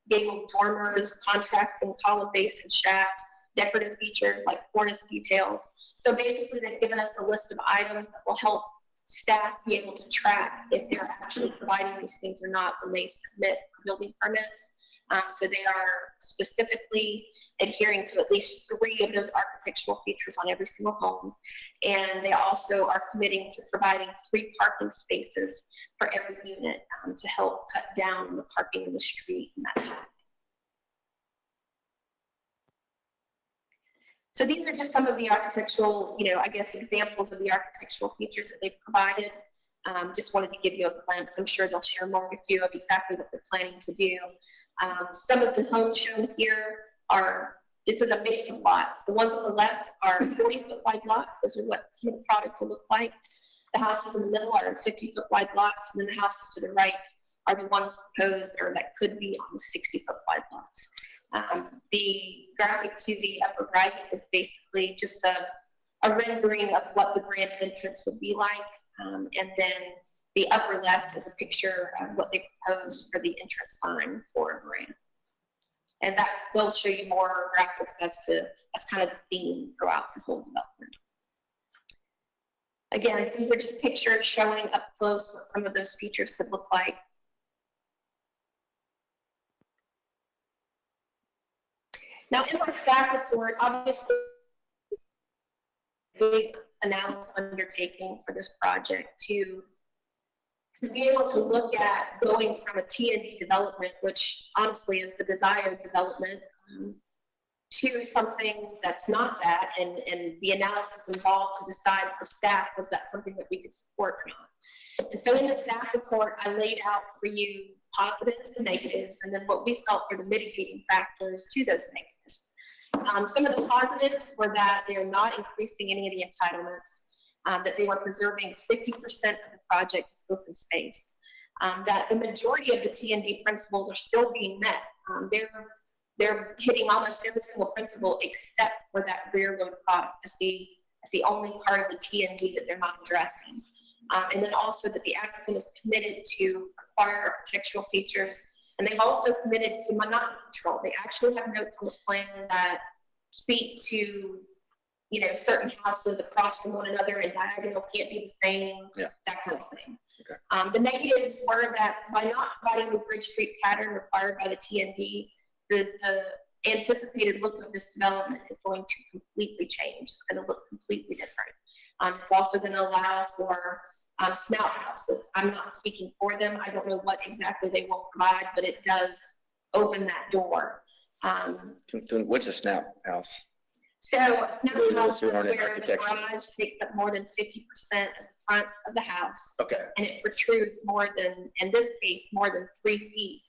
F: gabled dormers, contracts and column base and shaft, decorative features like cornice details. So basically, they've given us a list of items that will help staff be able to track if they're actually providing these things or not when they submit building permits. So they are specifically adhering to at least 3 of those architectural features on every single home. And they also are committing to providing 3 parking spaces for every unit to help cut down on the parking in the street and that sort of thing. So these are just some of the architectural, I guess, examples of the architectural features that they've provided. Just wanted to give you a glimpse. I'm sure they'll share more with you of exactly what they're planning to do. Some of the homes shown here this is a mix of lots. The ones on the left are 40-foot wide lots. Those are what some of the product will look like. The houses in the middle are 50-foot wide lots, and then the houses to the right are the ones proposed or that could be on the 60-foot wide lots. The graphic to the upper right is basically just a rendering of what the grand entrance would be like. And then the upper left is a picture of what they proposed for the entrance sign for a brand. And that will show you more graphics as kind of the theme throughout the whole development. Again, these are just pictures showing up close what some of those features could look like. Now, in our staff report, obviously, big analysis undertaking for this project to be able to look at going from a T&D development, which honestly is the desired development, to something that's not that, and the analysis involved to decide for staff, was that something that we could support or not. And so in the staff report, I laid out for you positives and negatives, and then what we felt were the mitigating factors to those negatives. Some of the positives were that they're not increasing any of the entitlements, that they were preserving 50% of the project's open space, that the majority of the T&D principles are still being met. They're hitting almost every single principle except for that rear load product. That's the only part of the T&D that they're not addressing. And then also that the applicant is committed to acquire architectural features, and they've also committed to monotony control. They actually have notes on the plan that speak to, you know, certain houses across from one another and diagonal can't be the same, that kind of thing. Okay. The negatives were that by not providing the bridge street pattern required by the T&D, the anticipated look of this development is going to completely change. It's going to look completely different. It's also going to allow for snout houses. I'm not speaking for them. I don't know what exactly they will provide, but it does open that door.
A: What's a snout house?
F: So a snout house is where the garage takes up more than 50% of the front of the house. Okay. And it protrudes more than, in this case, more than 3 feet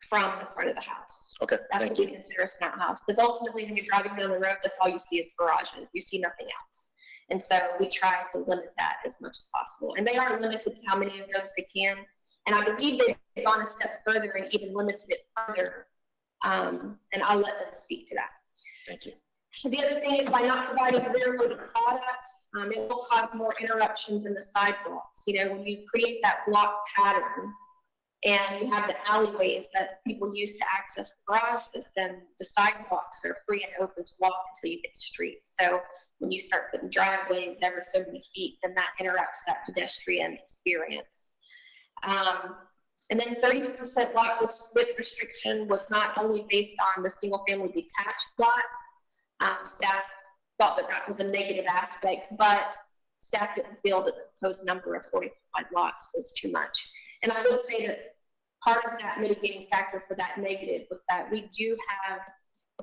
F: from the front of the house. Okay. That's what we consider a snout house. Because ultimately, when you're driving down the road, that's all you see is garages. You see nothing else. And so we try to limit that as much as possible. And they are limited to how many of those they can. And I believe they've gone a step further and even limited it further. And I'll let them speak to that.
A: Thank you.
F: The other thing is, by not providing a rear loaded product, it will cause more interruptions in the sidewalks. You know, when you create that block pattern and you have the alleyways that people use to access the garages, then the sidewalks are free and open to walk until you get to streets. So when you start putting driveways every so many feet, then that interrupts that pedestrian experience. And then 30% lot width restriction was not only based on the single family detached lots. Staff thought that that was a negative aspect, but staff didn't feel that the proposed number of 45 lots was too much. And I will say that part of that mitigating factor for that negative was that we do have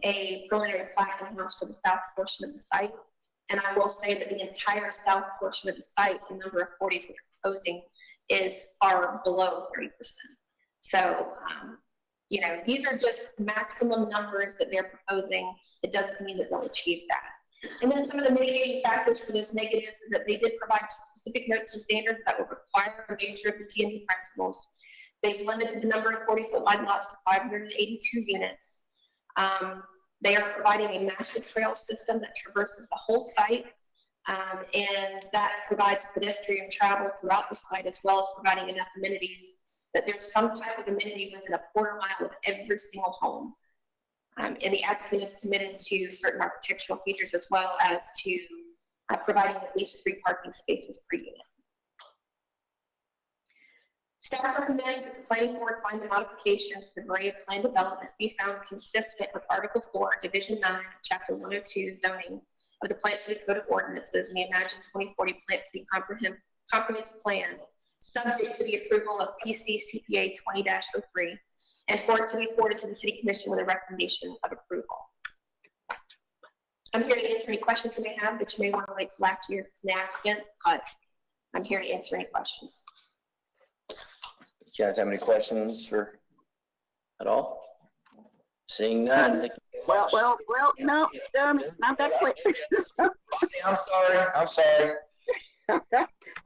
F: a preliminary plat in the house for the south portion of the site. And I will say that the entire south portion of the site, the number of 40s that they're proposing, is far below 30%. So, you know, these are just maximum numbers that they're proposing. It doesn't mean that they'll achieve that. And then some of the mitigating factors for those negatives is that they did provide specific notes and standards that will require a measure of the T&D principles. They've limited the number of 40-foot wide lots to 582 units. They are providing a master trail system that traverses the whole site, and that provides pedestrian travel throughout the site, as well as providing enough amenities that there's some type of amenity within a quarter mile of every single home. And the applicant is committed to certain architectural features, as well as to providing at least 3 parking spaces per unit. Staff recommends that the planning board find the modifications to the Berea Plan Development be found consistent with Article 4, Division 9, Chapter 102, zoning of the Plant City Code of Ordinances and the Imagine 2040 Plant City Comprehensive Plan, subject to the approval of PC CPA 20-03, and for it to be forwarded to the City Commission with a recommendation of approval. I'm here to answer any questions you may have, but you may want to wait till after you're the applicant, but I'm here to answer any questions.
A: Do you guys have any questions at all? Seeing none.
C: Well, no, not that quick.
A: I'm sorry.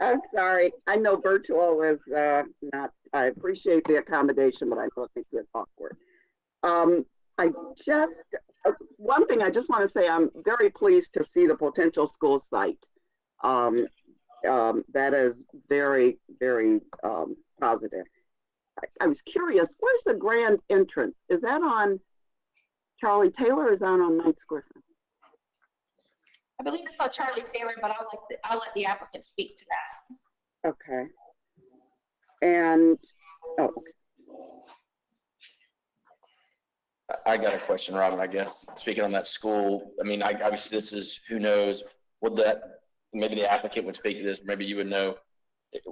C: I'm sorry. I know virtual is not, I appreciate the accommodation, but I know it makes it awkward. One thing I just want to say, I'm very pleased to see the potential school site. That is very, very positive. I was curious, where's the grand entrance? Is that on Charlie Taylor or is that on Knights Griffin?
F: I believe it's on Charlie Taylor, but I'll let the applicant speak to that.
C: Okay. And, oh,
A: I got a question, Robin, I guess, speaking on that school, I mean, obviously this is, who knows, maybe the applicant would speak to this, maybe you would know,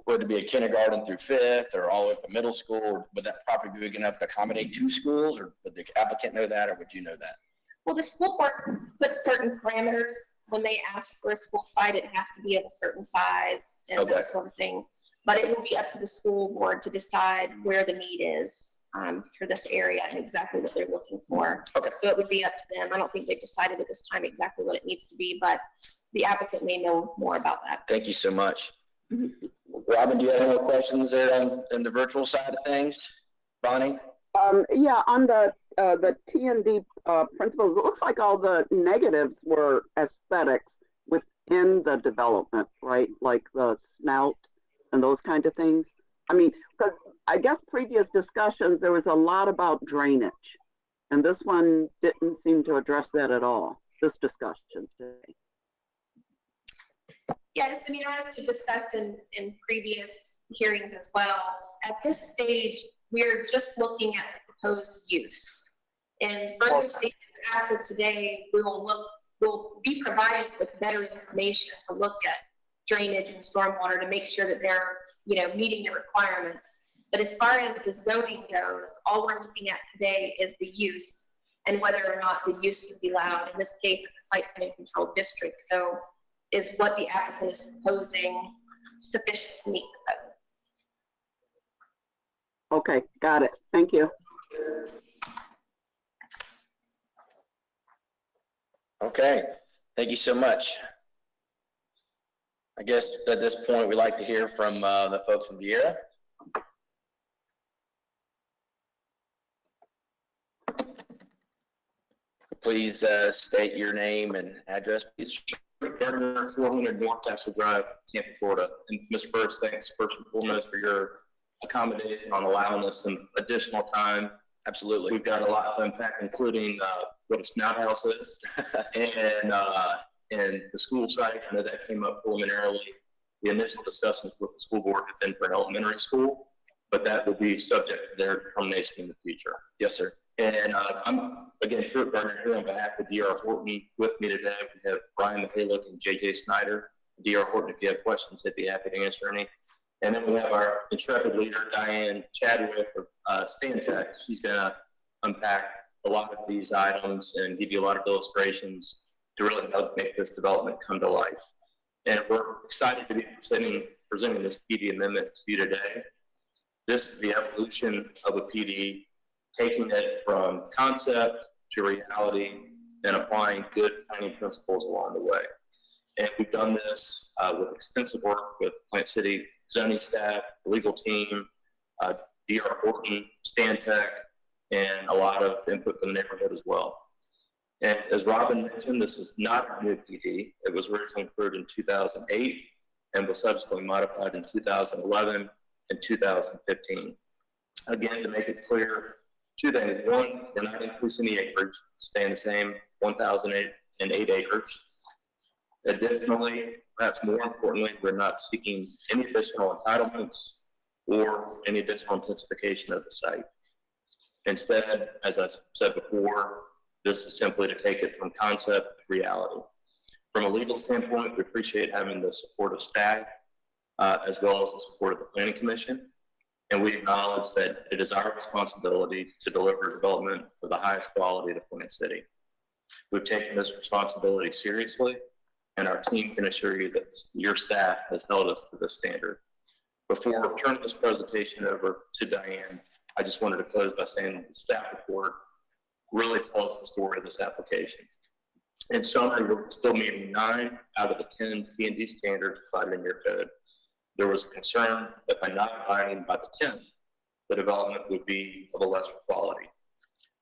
A: would it be a kindergarten through fifth or all the way up to middle school, or would that property be big enough to accommodate 2 schools, or would the applicant know that, or would you know that?
F: Well, the school board puts certain parameters when they ask for a school site. It has to be of a certain size and
A: Okay.
F: that sort of thing. But it will be up to the school board to decide where the need is for this area and exactly what they're looking for.
A: Okay.
F: So it would be up to them. I don't think they've decided at this time exactly what it needs to be, but the applicant may know more about that.
A: Thank you so much.
F: Mm-hmm.
A: Robin, do you have any more questions there on the virtual side of things? Bonnie?
C: yeah, on the T&D principles, it looks like all the negatives were aesthetics within the development, right? Like the snout and those kind of things. I mean, because I guess previous discussions, there was a lot about drainage, and this one didn't seem to address that at all, this discussion today.
F: Yes, I mean, as we discussed in previous hearings as well, at this stage, we're just looking at the proposed use. And further stages after today, we'll be provided with better information to look at drainage and stormwater to make sure that they're, meeting the requirements. But as far as the zoning goes, all we're looking at today is the use and whether or not the use would be allowed. In this case, it's a site plan controlled district. So is what the applicant is proposing sufficient to meet the code?
C: Okay, got it. Thank you.
A: Okay, thank you so much. I guess at this point, we'd like to hear from the folks from Vieira. Please state your name and address, please.
G: Gardner, 400 North Castle Drive, Tampa, Florida. And Mr. Burris, thanks first and foremost for your accommodation on allowing us some additional time.
A: Absolutely.
G: We've got a lot to unpack, including what a snout house is and the school site. I know that came up preliminarily. The initial discussions with the school board have been for an elementary school, but that will be subject to their determination in the future.
A: Yes, sir.
G: And I'm, again, Stuart Gardner here on behalf of D.R. Horton. With me today, we have Brian Mihalik and J.J. Snyder. D.R. Horton, if you have questions, they'd be happy to answer any. And then we have our intrepid leader, Diane Chadwick of Stantec. She's going to unpack a lot of these items and give you a lot of illustrations to really help make this development come to life. And we're excited to be presenting this PD amendment to you today. This is the evolution of a PD, taking it from concept to reality and applying good planning principles along the way. And we've done this with extensive work with Plant City zoning staff, legal team, D.R. Horton, Stantec, and a lot of input from the neighborhood as well. And as Robin mentioned, this is not a new PD. It was originally approved in 2008 and was subsequently modified in 2011 and 2015. Again, to make it clear, 2 things. One, we're not increasing the acreage, staying the same, 1,008 acres. Additionally, perhaps more importantly, we're not seeking any additional entitlements or any additional intensification of the site. Instead, as I said before, this is simply to take it from concept to reality. From a legal standpoint, we appreciate having the support of staff as well as the support of the Planning Commission. And we acknowledge that it is our responsibility to deliver development of the highest quality to Plant City. We've taken this responsibility seriously, and our team can assure you that your staff has held us to this standard. Before turning this presentation over to Diane, I just wanted to close by saying that the staff report really tells the story of this application. In summary, we're still meeting 9 out of the 10 T&D standards provided in your code. There was a concern that by not abiding by the 10th, the development would be of a lesser quality.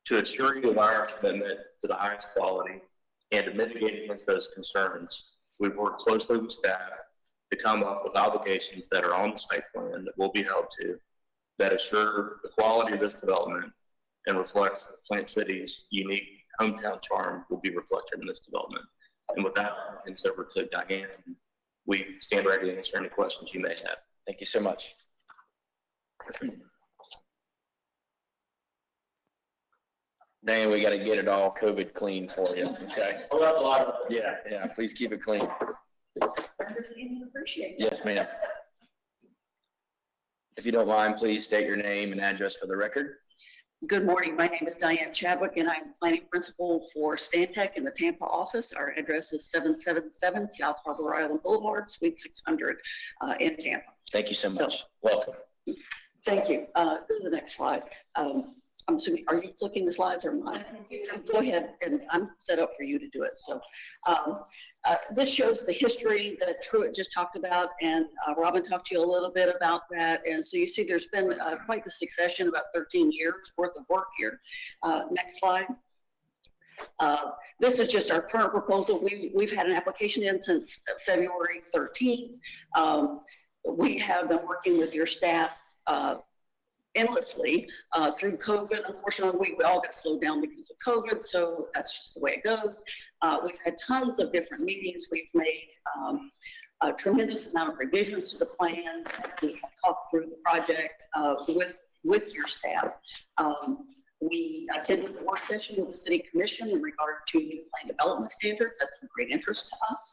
G: To assure you of our commitment to the highest quality and to mitigate against those concerns, we've worked closely with staff to come up with obligations that are on the site plan that will be held to, that assure the quality of this development and reflects that Plant City's unique hometown charm will be reflected in this development. And with that, I'll hand this over to Diane. We stand ready to answer any questions you may have.
A: Thank you so much. Diane, we got to get it all COVID clean for you, okay? Yeah, please keep it clean.
F: Appreciate it.
A: Yes, ma'am. If you don't mind, please state your name and address for the record.
H: Good morning. My name is Diane Chadwick, and I'm planning principal for Stantec in the Tampa office. Our address is 777 South Harbor Island Boulevard, Suite 600 in Tampa.
A: Thank you so much. Welcome.
H: Thank you. Go to the next slide. I'm assuming, are you clicking the slides or mine? Go ahead, and I'm set up for you to do it. So this shows the history that Truett just talked about, and Robin talked to you a little bit about that. And so you see there's been quite the succession, about 13 years worth of work here. Next slide. This is just our current proposal. We've had an application in since February 13th. We have been working with your staff endlessly through COVID. Unfortunately, we all got slowed down because of COVID, so that's just the way it goes. We've had tons of different meetings. We've made a tremendous amount of revisions to the plan. We have talked through the project with your staff. We attended the work session with the City Commission in regard to new plan development standards. That's of great interest to us.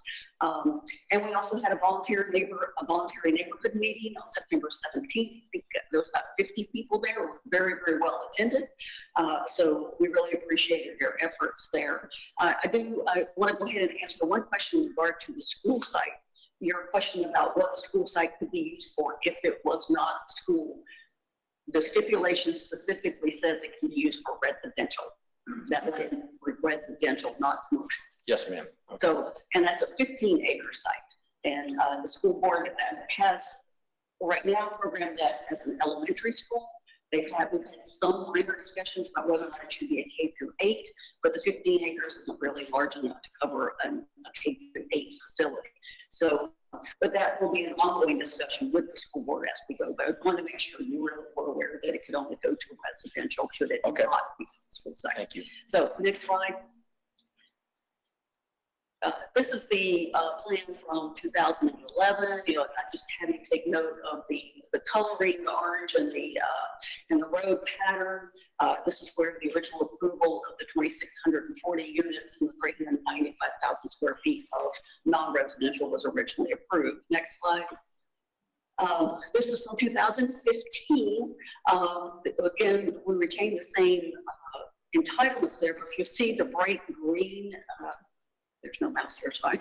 H: And we also had a voluntary neighborhood meeting on September 17th. I think there was about 50 people there. It was very, very well attended. So we really appreciated your efforts there. I want to go ahead and answer one question in regard to the school site. Your question about what the school site could be used for if it was not school. The stipulation specifically says it can be used for residential. That would be for residential, not commercial.
A: Yes, ma'am. Okay.
H: So, and that's a 15-acre site. And the school board has right now programmed that as an elementary school. We've had some minor discussions about whether or not it should be a K-8, but the 15 acres isn't really large enough to cover a K-8 facility. So, but that will be an ongoing discussion with the school board as we go. But I wanted to make sure you were aware that it could only go to residential should it not be the school site.
A: Thank you.
H: So next slide. This is the plan from 2011. I just have you take note of the coloring, the orange, and the road pattern. This is where the original approval of the 2,640 units and the 395,000 square feet of non-residential was originally approved. Next slide. This is from 2015. Again, we retain the same entitlements there, but if you see the bright green, there's no mouse here, so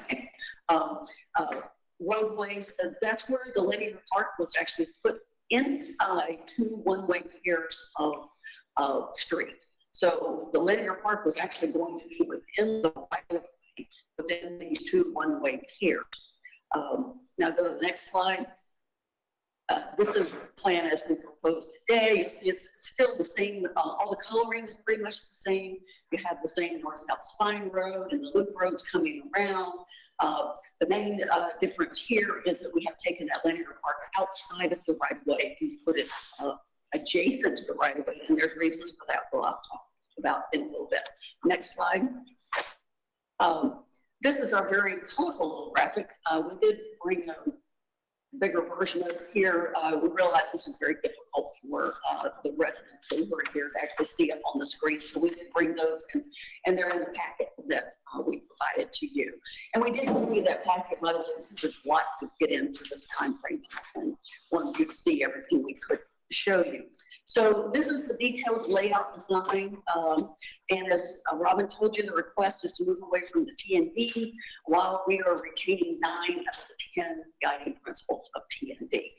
H: roadways, that's where the linear park was actually put inside two one-way pairs of street. So the linear park was actually going to be within the right-of-way, within these two one-way pairs. Now go to the next slide. This is the plan as we proposed today. You'll see it's still the same. All the coloring is pretty much the same. You have the same north-south spine road and the loop roads coming around. The main difference here is that we have taken that linear park outside of the right-of-way and put it adjacent to the right-of-way, and there's reasons for that we'll talk about in a little bit. Next slide. This is our very colorful little graphic. We did bring a bigger version of it here. We realize this is very difficult for the residents who are here to actually see up on the screen. So we did bring those and they're in the packet that we provided to you. And we did bring you that packet, by the way, because there's a lot to get into this time frame and wanted you to see everything we could show you. So this is the detailed layout design. And as Robin told you, the request is to move away from the TND while we are retaining 9 of the 10 guiding principles of TND.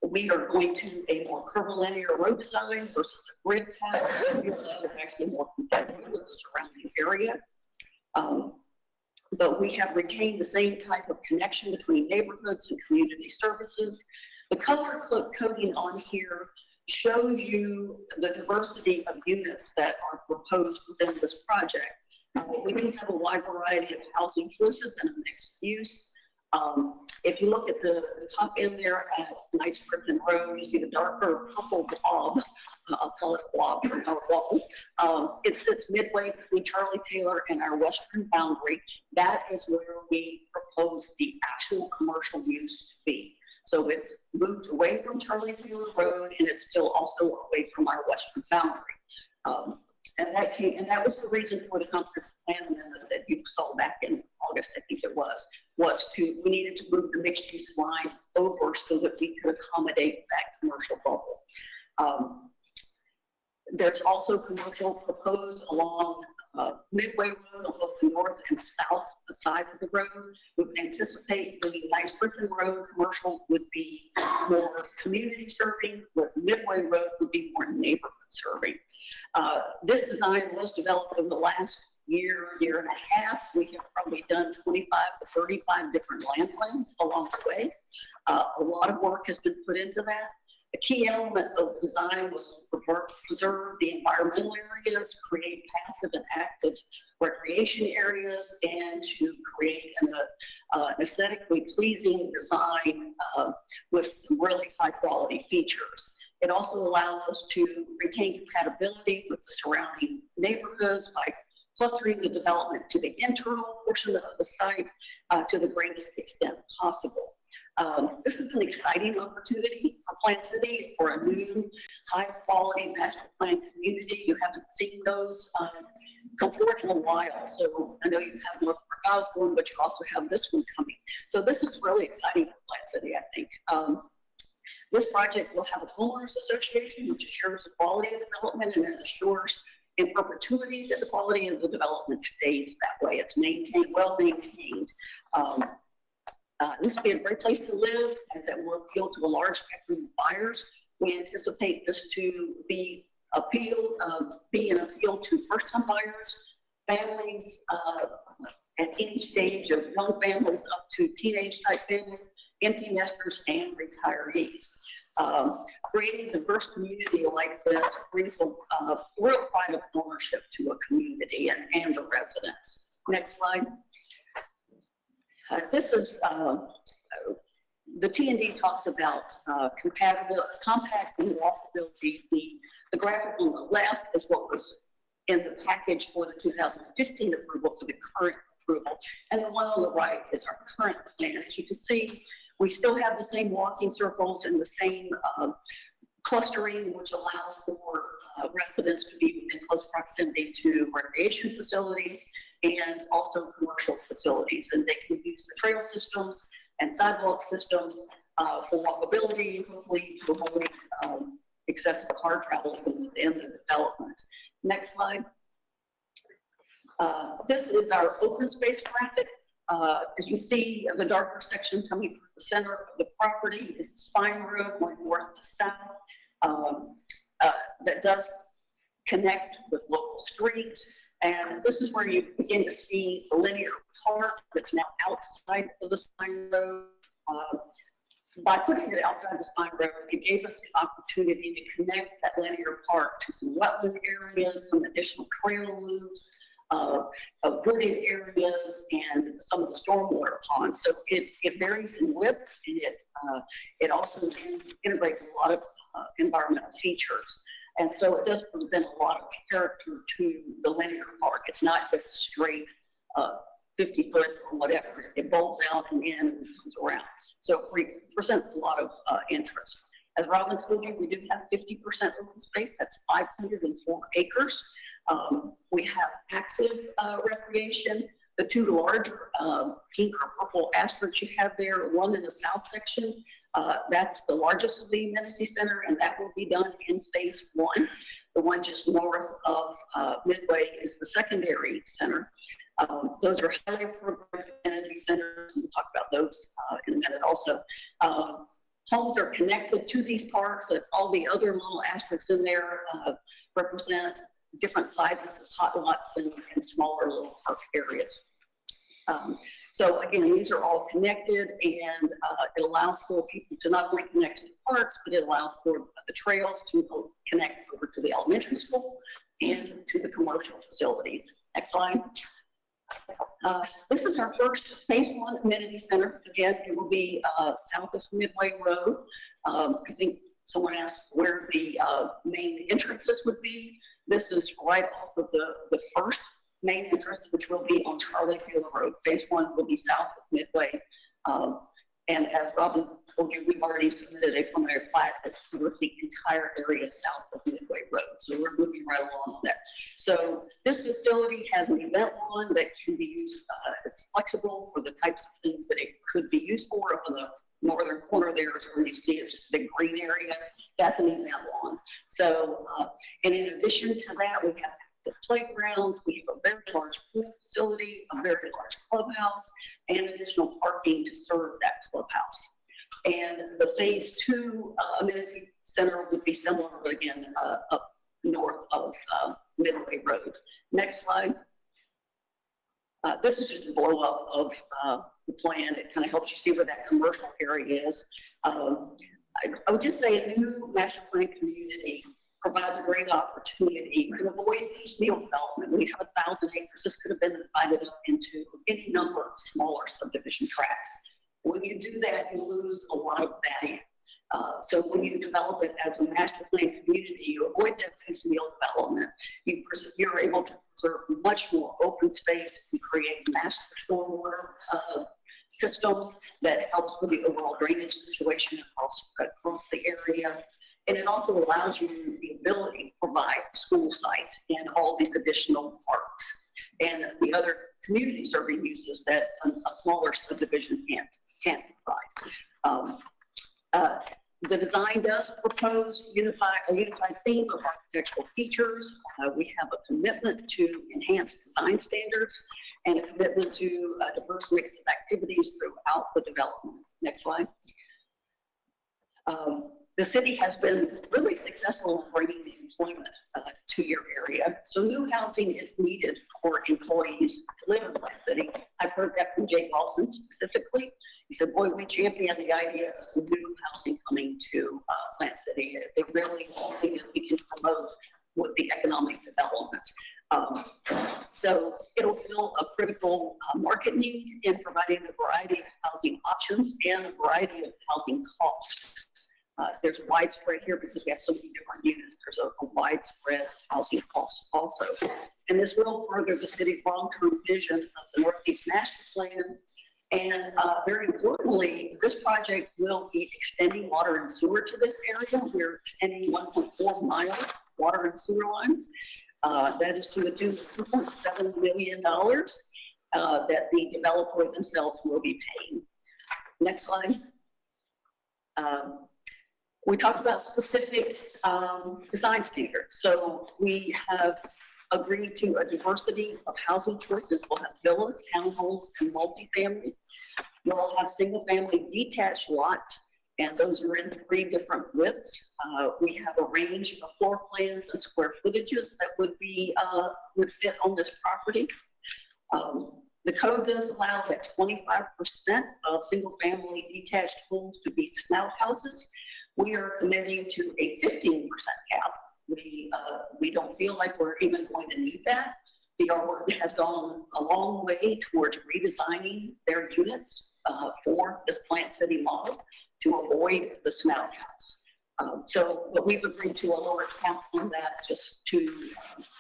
H: We are going to a more curvilinear road design versus a grid pattern. It's actually more compatible with the surrounding area. But we have retained the same type of connection between neighborhoods and community services. The color coding on here shows you the diversity of units that are proposed within this project. We do have a wide variety of housing choices and a mixed use. If you look at the top end there at Knight's Griffin Road, you see the darker purple blob I'll call it a block, or wobble. It sits midway between Charlie Taylor and our western boundary. That is where we propose the actual commercial use to be. So it's moved away from Charlie Taylor Road, and it's still also away from our western boundary. And that was the reason for the comprehensive plan amendment that you saw back in August, I think it was we needed to move the mixed use line over so that we could accommodate that commercial bubble. There's also commercial proposed along Midway Road on both the north and south side of the road. We would anticipate the Nice Griffin Road commercial would be more community serving, where Midway Road would be more neighborhood serving. This design was developed in the last year and a half. We have probably done 25 to 35 different land plans along the way. A lot of work has been put into that. A key element of the design was to preserve the environmental areas, create passive and active recreation areas, and to create an aesthetically pleasing design with some really high quality features. It also allows us to retain compatibility with the surrounding neighborhoods by clustering the development to the internal portion of the site to the greatest extent possible. This is an exciting opportunity for Plant City, for a new high-quality master plan community. You haven't seen those come forward in a while. So I know you have North Park going, but you also have this one coming. So this is really exciting for Plant City, I think. This project will have a homeowners association, which assures the quality of development, and it assures in perpetuity that the quality of the development stays that way. It's maintained, well maintained. This will be a great place to live, and that will appeal to a large spectrum of buyers. We anticipate this to be an appeal to first-time buyers, families at any stage of young families up to teenage-type families, empty nesters, and retirees. Creating a diverse community like this brings a real pride of ownership to a community and the residents. Next slide. This is, the T&D talks about compact and walkability. The graphic on the left is what was in the package for the 2015 approval for the current approval. And the one on the right is our current plan. As you can see, we still have the same walking circles and the same clustering, which allows for residents to be in close proximity to recreation facilities and also commercial facilities. And they can use the trail systems and sidewalk systems for walkability, hopefully to avoid excessive car travel within the development. Next slide. This is our open space graphic. As you see, the darker section coming from the center of the property is the Spine Road going north to south. That does connect with local streets. And this is where you begin to see the linear park that's now outside of the Spine Road. By putting it outside the Spine Road, it gave us the opportunity to connect that linear park to some wetland areas, some additional trail loops, wooded areas, and some of the stormwater ponds. So it varies in width, and it also integrates a lot of environmental features. And so it does present a lot of character to the linear park. It's not just a straight 50 foot or whatever. It bulges out and in and comes around. So it presents a lot of interest. As Robin told you, we do have 50% open space. That's 504 acres. We have active recreation. The two larger pink or purple asterisks you have there, one in the south section, that's the largest of the amenity center, and that will be done in phase one. The one just north of Midway is the secondary center. Those are highly appropriate amenity centers. We'll talk about those in a minute also. Homes are connected to these parks, and all the other little asterisks in there represent different sizes of tot lots and smaller little park areas. So again, these are all connected, and it allows for people to not only connect to the parks, but it allows for the trails to connect over to the elementary school and to the commercial facilities. Next slide. This is our first phase one amenity center. Again, it will be south of Midway Road. I think someone asked where the main entrances would be. This is right off of the first main entrance, which will be on Charlie Taylor Road. Phase 1 will be south of Midway. And as Robin told you, we've already submitted a preliminary plat that covers the entire area south of Midway Road. So we're moving right along with that. So this facility has an event lawn that can be used, it's flexible for the types of things that it could be used for. Up in the northern corner there is where you see it's just a big green area. That's an event lawn. So, and in addition to that, we have the playgrounds, we have a very large pool facility, a very large clubhouse, and additional parking to serve that clubhouse. And the phase 2 amenity center would be similar, but again, up north of Midway Road. Next slide. This is just a blow up of the plan. It kind of helps you see where that commercial area is. I would just say a new master plan community provides a great opportunity to avoid piecemeal development. We have 1,000 acres. This could have been divided up into any number of smaller subdivision tracts. When you do that, you lose a lot of value. So when you develop it as a master plan community, you avoid that piecemeal development. You're able to preserve much more open space and create master stormwater systems that helps with the overall drainage situation across the area. And it also allows you the ability to provide a school site and all these additional parks and the other community serving uses that a smaller subdivision can't provide. The design does propose a unified theme of architectural features. We have a commitment to enhance design standards and a commitment to a diverse mix of activities throughout the development. Next slide. The city has been really successful in bringing the employment to your area. So new housing is needed for employees to live in Plant City. I've heard that from Jake Lawson specifically. He said, boy, we champion the idea of some new housing coming to Plant City. It really is something that we can promote with the economic development. So it'll fill a critical market need in providing a variety of housing options and a variety of housing costs. There's widespread here because we have so many different units. There's a widespread housing cost also. And this will further the city's long-term vision of the Northeast Master Plan. And very importantly, this project will be extending water and sewer to this area. We're extending 1.4 mile water and sewer lines. That is to the tune of $2.7 million that the developer themselves will be paying. Next slide. We talked about specific design standards. So we have agreed to a diversity of housing choices. We'll have villas, townhomes, and multifamily. We'll have single-family detached lots, and those are in 3 different widths. We have a range of floor plans and square footages that would fit on this property. The code does allow that 25% of single-family detached homes to be snout houses. We are committing to a 15% cap. We don't feel like we're even going to need that. The R has gone a long way towards redesigning their units for this Plant City model to avoid the snout house. But we've agreed to a lower cap on that just to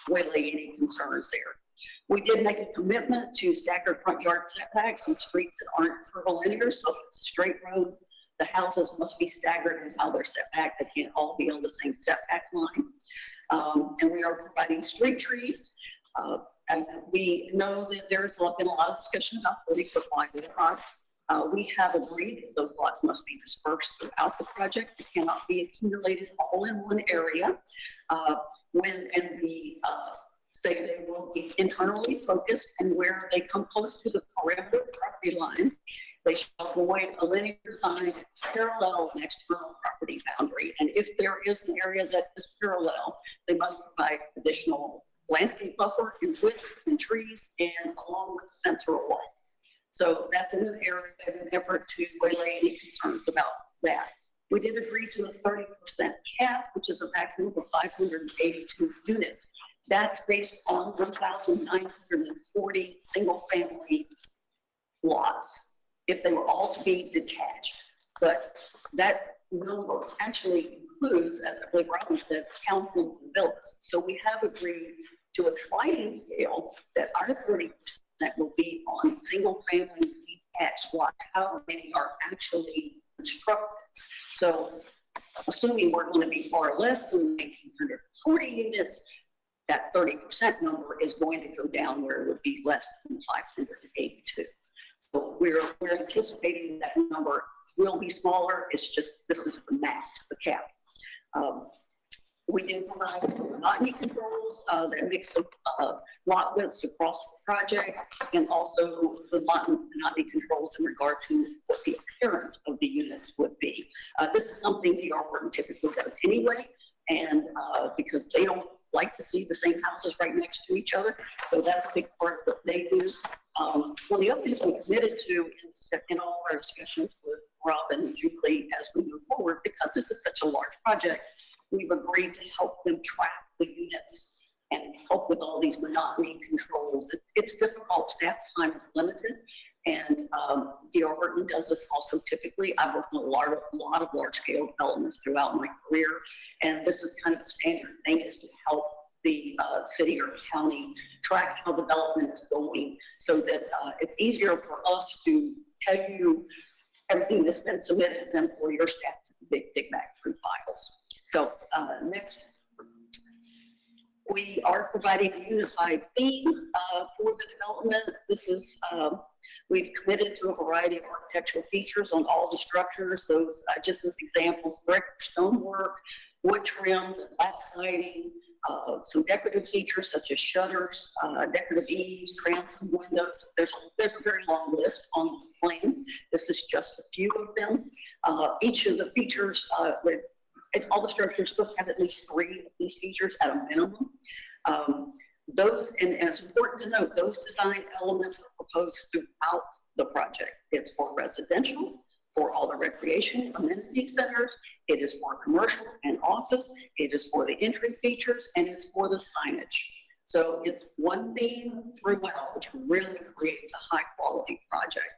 H: waylay any concerns there. We did make a commitment to staggered front yard setbacks and streets that aren't curvilinear. So if it's a straight road, the houses must be staggered in how they're set back. They can't all be on the same setback line. And we are providing street trees. And we know that there's been a lot of discussion about 40-foot wide lots. We have agreed that those lots must be dispersed throughout the project. They cannot be accumulated all in one area. Say they will be internally focused, and where they come close to the perimeter property lines, they shall avoid a linear design parallel an external property boundary. And if there is an area that is parallel, they must provide additional landscape buffer and width and trees and along with the fence or a wall. So that's in an area in an effort to waylay any concerns about that. We did agree to a 30% cap, which is a maximum of 582 units. That's based on 1,940 single family lots if they were all to be detached. But that number actually includes, as I believe Robin said, townhomes and villas. So we have agreed to a sliding scale that our 30% will be on single-family detached lots, however many are actually constructed. So assuming we're going to be far less than 1,940 units, that 30% number is going to go down where it would be less than 582. So we're anticipating that number will be smaller. It's just, this is the max, the cap. We did provide monotony controls that mix of lot widths across the project, and also the monotony controls in regard to what the appearance of the units would be. This is something D.R. Horton typically does anyway, and because they don't like to see the same houses right next to each other, so that's a big part of what they do. One of the other things we committed to in all our discussions with Robin and Julie as we move forward, because this is such a large project, we've agreed to help them track the units and help with all these monotony controls. It's difficult, staff's time is limited, and D.R. Horton does this also typically. I've worked on a lot of large-scale developments throughout my career, and this is kind of the standard thing, is to help the city or county track how development is going, so that it's easier for us to tell you everything that's been submitted than for your staff to dig back through files. So next, we are providing a unified theme for the development. This is, we've committed to a variety of architectural features on all the structures. Those, just as examples, brick, stonework, wood trims, and lap siding, some decorative features such as shutters, decorative eaves, transom windows. There's a very long list on this plan. This is just a few of them. Each of the features, all the structures supposed to have at least 3 of these features at a minimum. Those, and it's important to note, those design elements are proposed throughout the project. It's for residential, for all the recreation amenity centers, it is for commercial and office, it is for the entry features, and it's for the signage. So it's one theme throughout, which really creates a high quality project.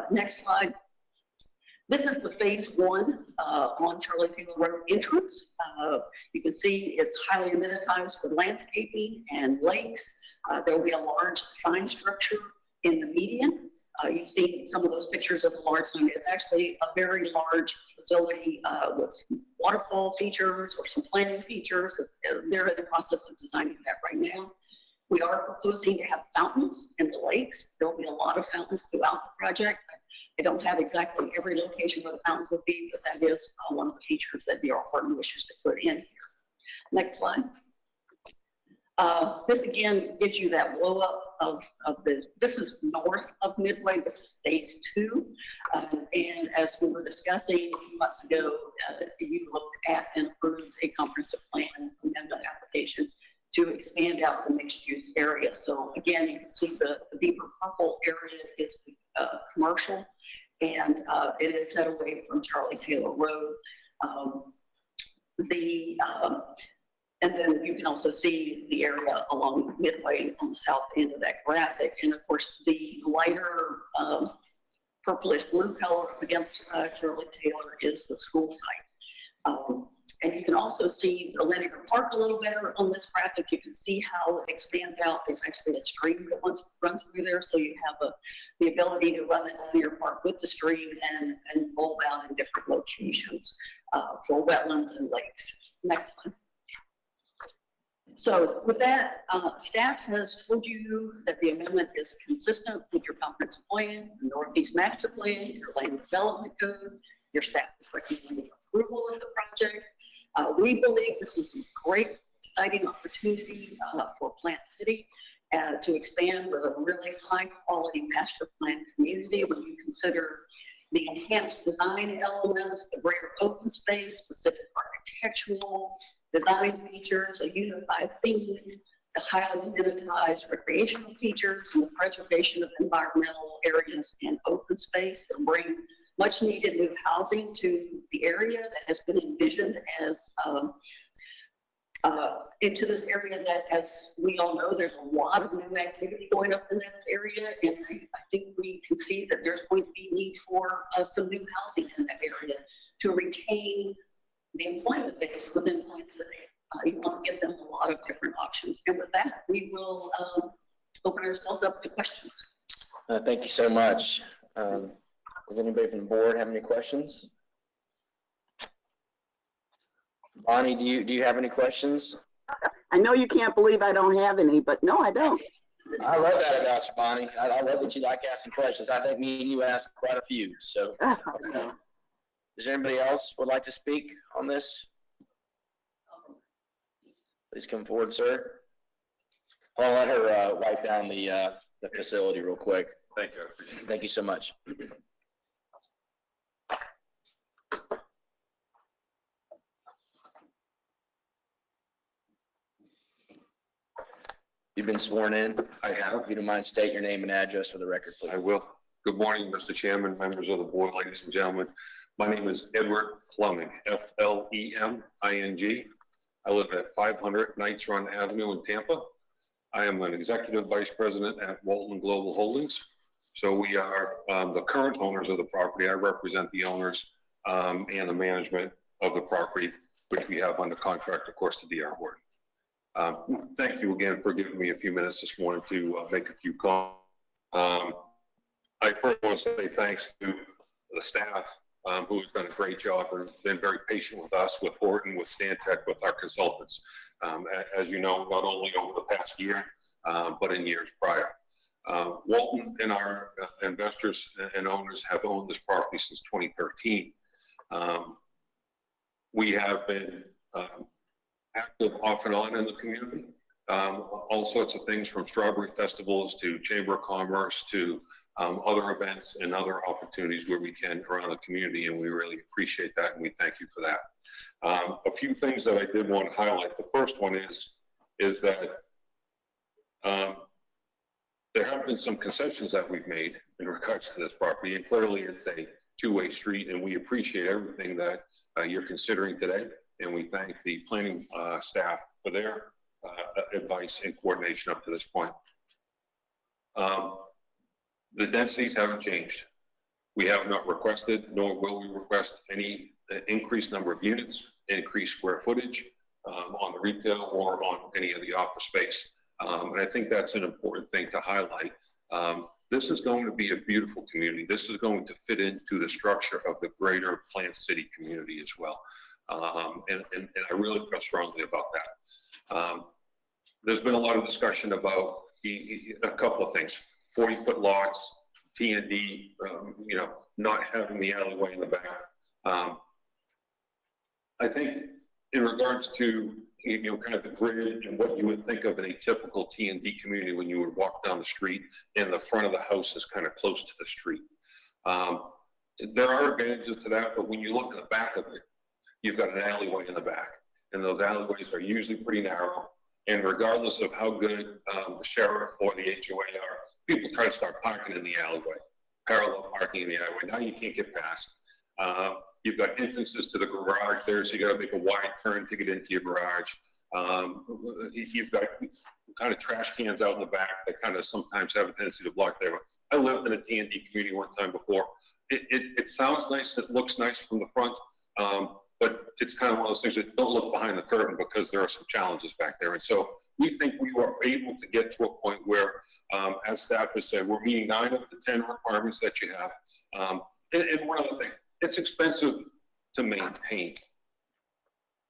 H: Next slide. This is the phase 1 on Charlie Taylor Road entrance. You can see it's highly amenitized with landscaping and lakes. There will be a large sign structure in the median. You see some of those pictures of the large sign. It's actually a very large facility with some waterfall features or some planting features. They're in the process of designing that right now. We are proposing to have fountains in the lakes. There will be a lot of fountains throughout the project. I don't have exactly every location where the fountains will be, but that is one of the features that D.R. Horton wishes to put in here. Next slide. This again gives you that blow up of this is north of Midway, this is phase 2. And as we were discussing a few months ago, you looked at and approved a comprehensive plan amendment application to expand out the mixed use area. So again, you can see the deeper purple area is commercial, and it is set away from Charlie Taylor Road. And then you can also see the area along Midway on the south end of that graphic. And of course, the lighter purplish blue color up against Charlie Taylor is the school site. And you can also see the linear park a little better on this graphic. You can see how it expands out. There's actually a stream that runs through there. So you have the ability to run the linear park with the stream and bulb out in different locations for wetlands and lakes. Next one. So with that, staff has told you that the amendment is consistent with your comprehensive plan, the Northeast Master Plan, your land development code. Your staff is recommending approval of the project. We believe this is a great, exciting opportunity for Plant City to expand with a really high quality master plan community when you consider the enhanced design elements, the greater open space, specific architectural design features, a unified theme, the highly amenitized recreational features, and the preservation of environmental areas and open space to bring much needed new housing to the area that has been envisioned as into this area that, as we all know, there's a lot of new activity going up in this area, and I think we can see that there's going to be need for some new housing in that area to retain the employment base within Plant City. You want to give them a lot of different options, and with that, we will open ourselves up to questions.
A: Thank you so much. Does anybody from the board have any questions? Bonnie, do you have any questions?
C: I know you can't believe I don't have any, but no, I don't.
A: I love that about you, Bonnie. I love that you like asking questions. I think me and you asked quite a few. So, okay. Is there anybody else would like to speak on this? Please come forward, sir. I'll let her wipe down the facility real quick.
I: Thank you.
A: Thank you so much. You've been sworn in.
I: I have.
A: If you don't mind, state your name and address for the record, please.
I: I will. Good morning, Mr. Chairman, members of the board, ladies and gentlemen. My name is Edward Fleming, F-L-E-M-I-N-G. I live at 500 Knights Run Avenue in Tampa. I am an executive vice president at Walton Global Holdings. So we are the current owners of the property. I represent the owners and the management of the property, which we have under contract, of course, to D.R. Horton. Thank you again for giving me a few minutes this morning to make a few comments. I first want to say thanks to the staff who has done a great job and been very patient with us, with Horton, with Stantec, with our consultants. As you know, not only over the past year, but in years prior. Walton and our investors and owners have owned this property since 2013. We have been active off and on in the community. All sorts of things from strawberry festivals to Chamber of Commerce to other events and other opportunities where we can around the community, and we really appreciate that and we thank you for that. A few things that I did want to highlight. The first one is that there have been some concessions that we've made in regards to this property, and clearly it's a two-way street, and we appreciate everything that you're considering today, and we thank the planning staff for their advice and coordination up to this point. The densities haven't changed. We have not requested, nor will we request any increased number of units, increased square footage on the retail or on any of the office space. And I think that's an important thing to highlight. This is going to be a beautiful community. This is going to fit into the structure of the greater Plant City community as well. And I really feel strongly about that. There's been a lot of discussion about a couple of things. 40-foot lots, T&D, not having the alleyway in the back. I think in regards to, kind of the grid and what you would think of in a typical T&D community when you would walk down the street and the front of the house is kind of close to the street. There are advantages to that, but when you look at the back of it, you've got an alleyway in the back, and those alleyways are usually pretty narrow. And regardless of how good the sheriff or the HOA are, people try to start parking in the alleyway, parallel parking in the alleyway. Now you can't get past. You've got entrances to the garage there, so you got to make a wide turn to get into your garage. You've got kind of trash cans out in the back that kind of sometimes have a tendency to block there. I lived in a T&D community one time before. It sounds nice, it looks nice from the front, but it's kind of one of those things that don't look behind the curtain because there are some challenges back there. And so we think we were able to get to a point where, as staff has said, we're meeting 9 of the 10 requirements that you have. And one other thing, it's expensive to maintain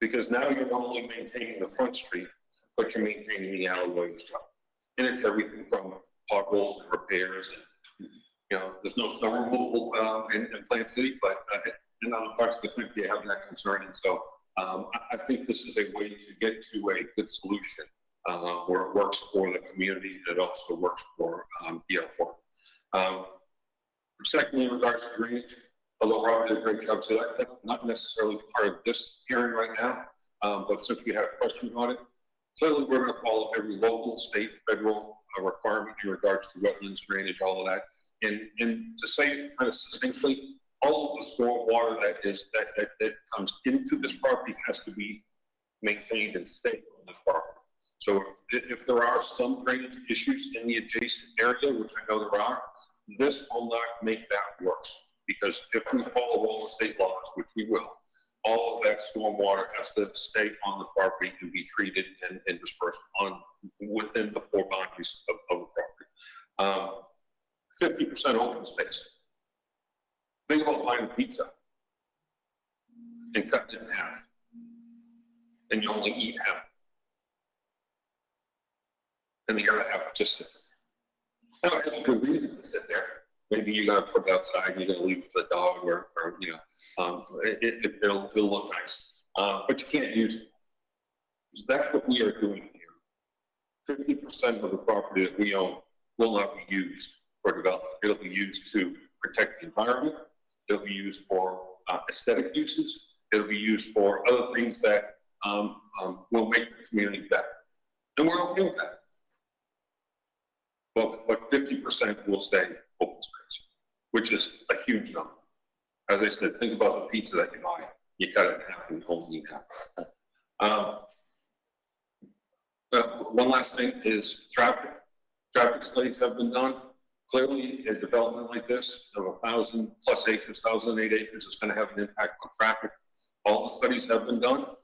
I: because now you're not only maintaining the front street, but you're maintaining the alleyway as well. And it's everything from potholes and repairs. And, there's no snow removal in Plant City, but in other parts of the country, you have that concern. And so I think this is a way to get to a good solution where it works for the community and it also works for the airport. Secondly, in regards to drainage, although Rob did a great job, so that's not necessarily part of this hearing right now, but since we have questions on it, clearly we're going to follow every local, state, federal requirement in regards to wetlands, drainage, all of that. And to say it kind of succinctly, all of the storm water that comes into this property has to be maintained and stay on this property. So if there are some drainage issues in the adjacent area, which I know there are, this will not make that worse. Because if we follow all the state laws, which we will, all of that storm water has to stay on the property and be treated and dispersed within the four boundaries of the property. 50% open space. Think about buying pizza and cutting it in half, and you only eat half, and the other half just sits there. Now, it has a good reason to sit there. Maybe you're going to put it outside, you're going to leave it for the dog, or you know, it'll look nice, but you can't use it. So that's what we are doing here. 50% of the property that we own will not be used for development. It'll be used to protect the environment. It'll be used for aesthetic uses. It'll be used for other things that will make the community better. And we're okay with that. But 50% will stay open space, which is a huge number. As I said, think about the pizza that you buy. You cut it in half and you only eat half. One last thing is traffic. Traffic studies have been done. Clearly, a development like this of 1,000+ acres, 1,008 acres is going to have an impact on traffic. All the studies have been done.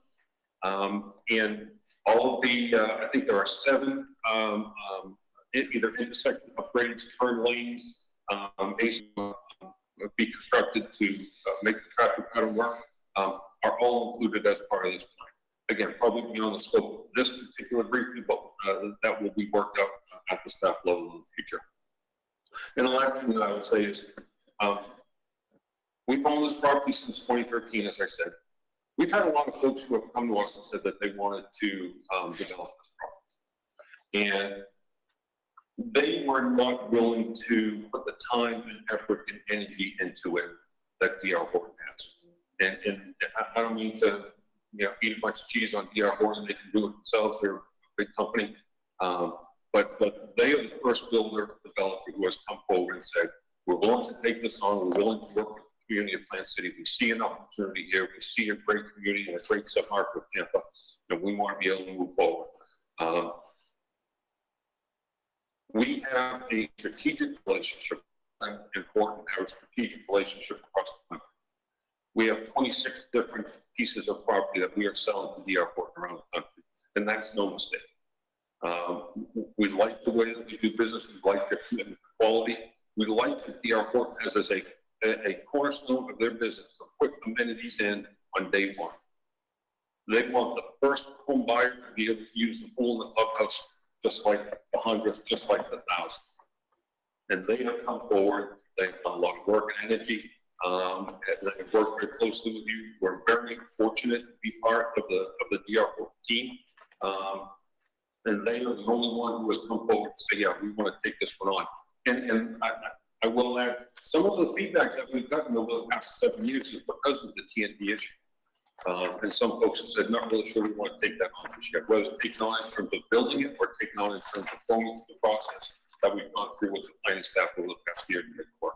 I: And all of the, I think there are 7 either intersection upgrades, turn lanes, be constructed to make the traffic pattern work, are all included as part of this plan. Again, probably beyond the scope of this particular briefing, but that will be worked out at the staff level in the future. And the last thing that I would say is, we've owned this property since 2013, as I said. We've had a lot of folks who have come to us and said that they wanted to develop this property. And they were not willing to put the time and effort and energy into it that DR Horton has. And I don't mean to, you know, eat a bunch of cheese on DR Horton. They can do it themselves. They're a big company. But they are the first builder, developer who has come forward and said, we're willing to take this on. We're willing to work with the community of Plant City. We see an opportunity here. We see a great community and a great submarket of Tampa, and we want to be able to move forward. We have a strategic relationship, and important to have a strategic relationship across the country. We have 26 different pieces of property that we are selling to DR Horton around the country, and that's no mistake. We like the way that we do business. We like their commitment to quality. We like that DR Horton has as a cornerstone of their business to put amenities in on day one. They want the first home buyer to be able to use the pool and the clubhouse just like the 100th, just like the 1,000th. And they have come forward. They've done a lot of work and energy. And they've worked very closely with you. We're very fortunate to be part of the DR Horton team. And they are the only one who has come forward to say, yeah, we want to take this one on. And I will add, some of the feedback that we've gotten over the past 7 years is because of the TNT issue. And some folks have said, not really sure we want to take that on this year, whether taking on in terms of building it or taking on in terms of going through the process that we've gone through with the planning staff over the past year to make it work.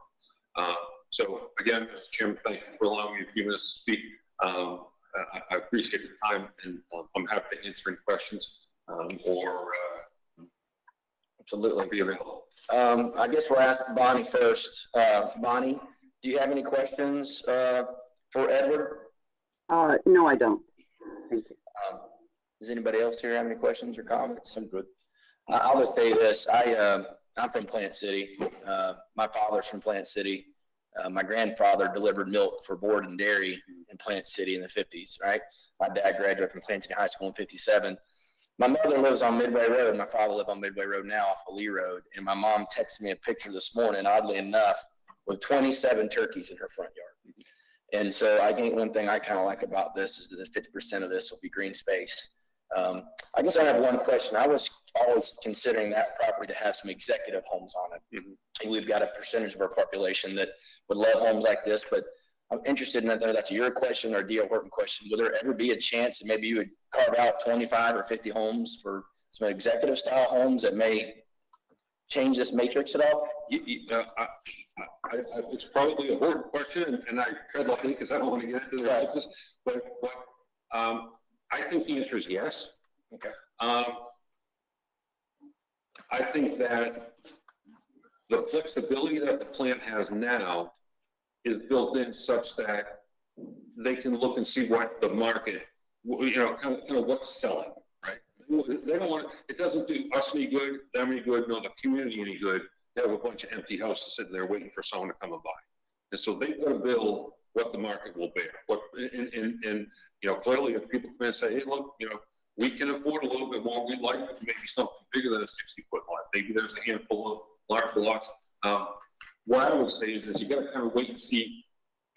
I: So again, Mr. Chairman, thank you for allowing me a few minutes to speak. I appreciate the time, and I'm happy to answer any questions or
A: Absolutely.
I: be available.
A: I guess we'll ask Bonnie first. Bonnie, do you have any questions for Edward?
C: No, I don't. Thank you.
A: Does anybody else here have any questions or comments? I'm good. I'll just say this. I'm from Plant City. My father's from Plant City. My grandfather delivered milk for Board and Dairy in Plant City in the 50s, right? My dad graduated from Plant City High School in 57. My mother lives on Midway Road. My father lives on Midway Road now off of Lee Road. And my mom texted me a picture this morning, oddly enough, with 27 turkeys in her front yard. And so I think one thing I kind of like about this is that 50% of this will be green space. I guess I have one question. I was always considering that property to have some executive homes on it. Mm-hmm. We've got a percentage of our population that would love homes like this, but I'm interested in whether that's your question or DR Horton question. Will there ever be a chance that maybe you would carve out 25 or 50 homes for some executive style homes that may change this matrix at all?
I: It's probably a hard question, and I tread lightly because I don't want to get into the process. But I think the answer is yes.
A: Okay.
I: I think that the flexibility that the plant has now is built in such that they can look and see what the market, kind of what's selling, right? They don't want, it doesn't do us any good, them any good, nor the community any good to have a bunch of empty houses sitting there waiting for someone to come and buy. And so they've got to build what the market will bear. Clearly if people come in and say, hey, look, we can afford a little bit more, we'd like maybe something bigger than a 60-foot lot. Maybe there's a handful of larger lots. What I would say is that you got to kind of wait and see,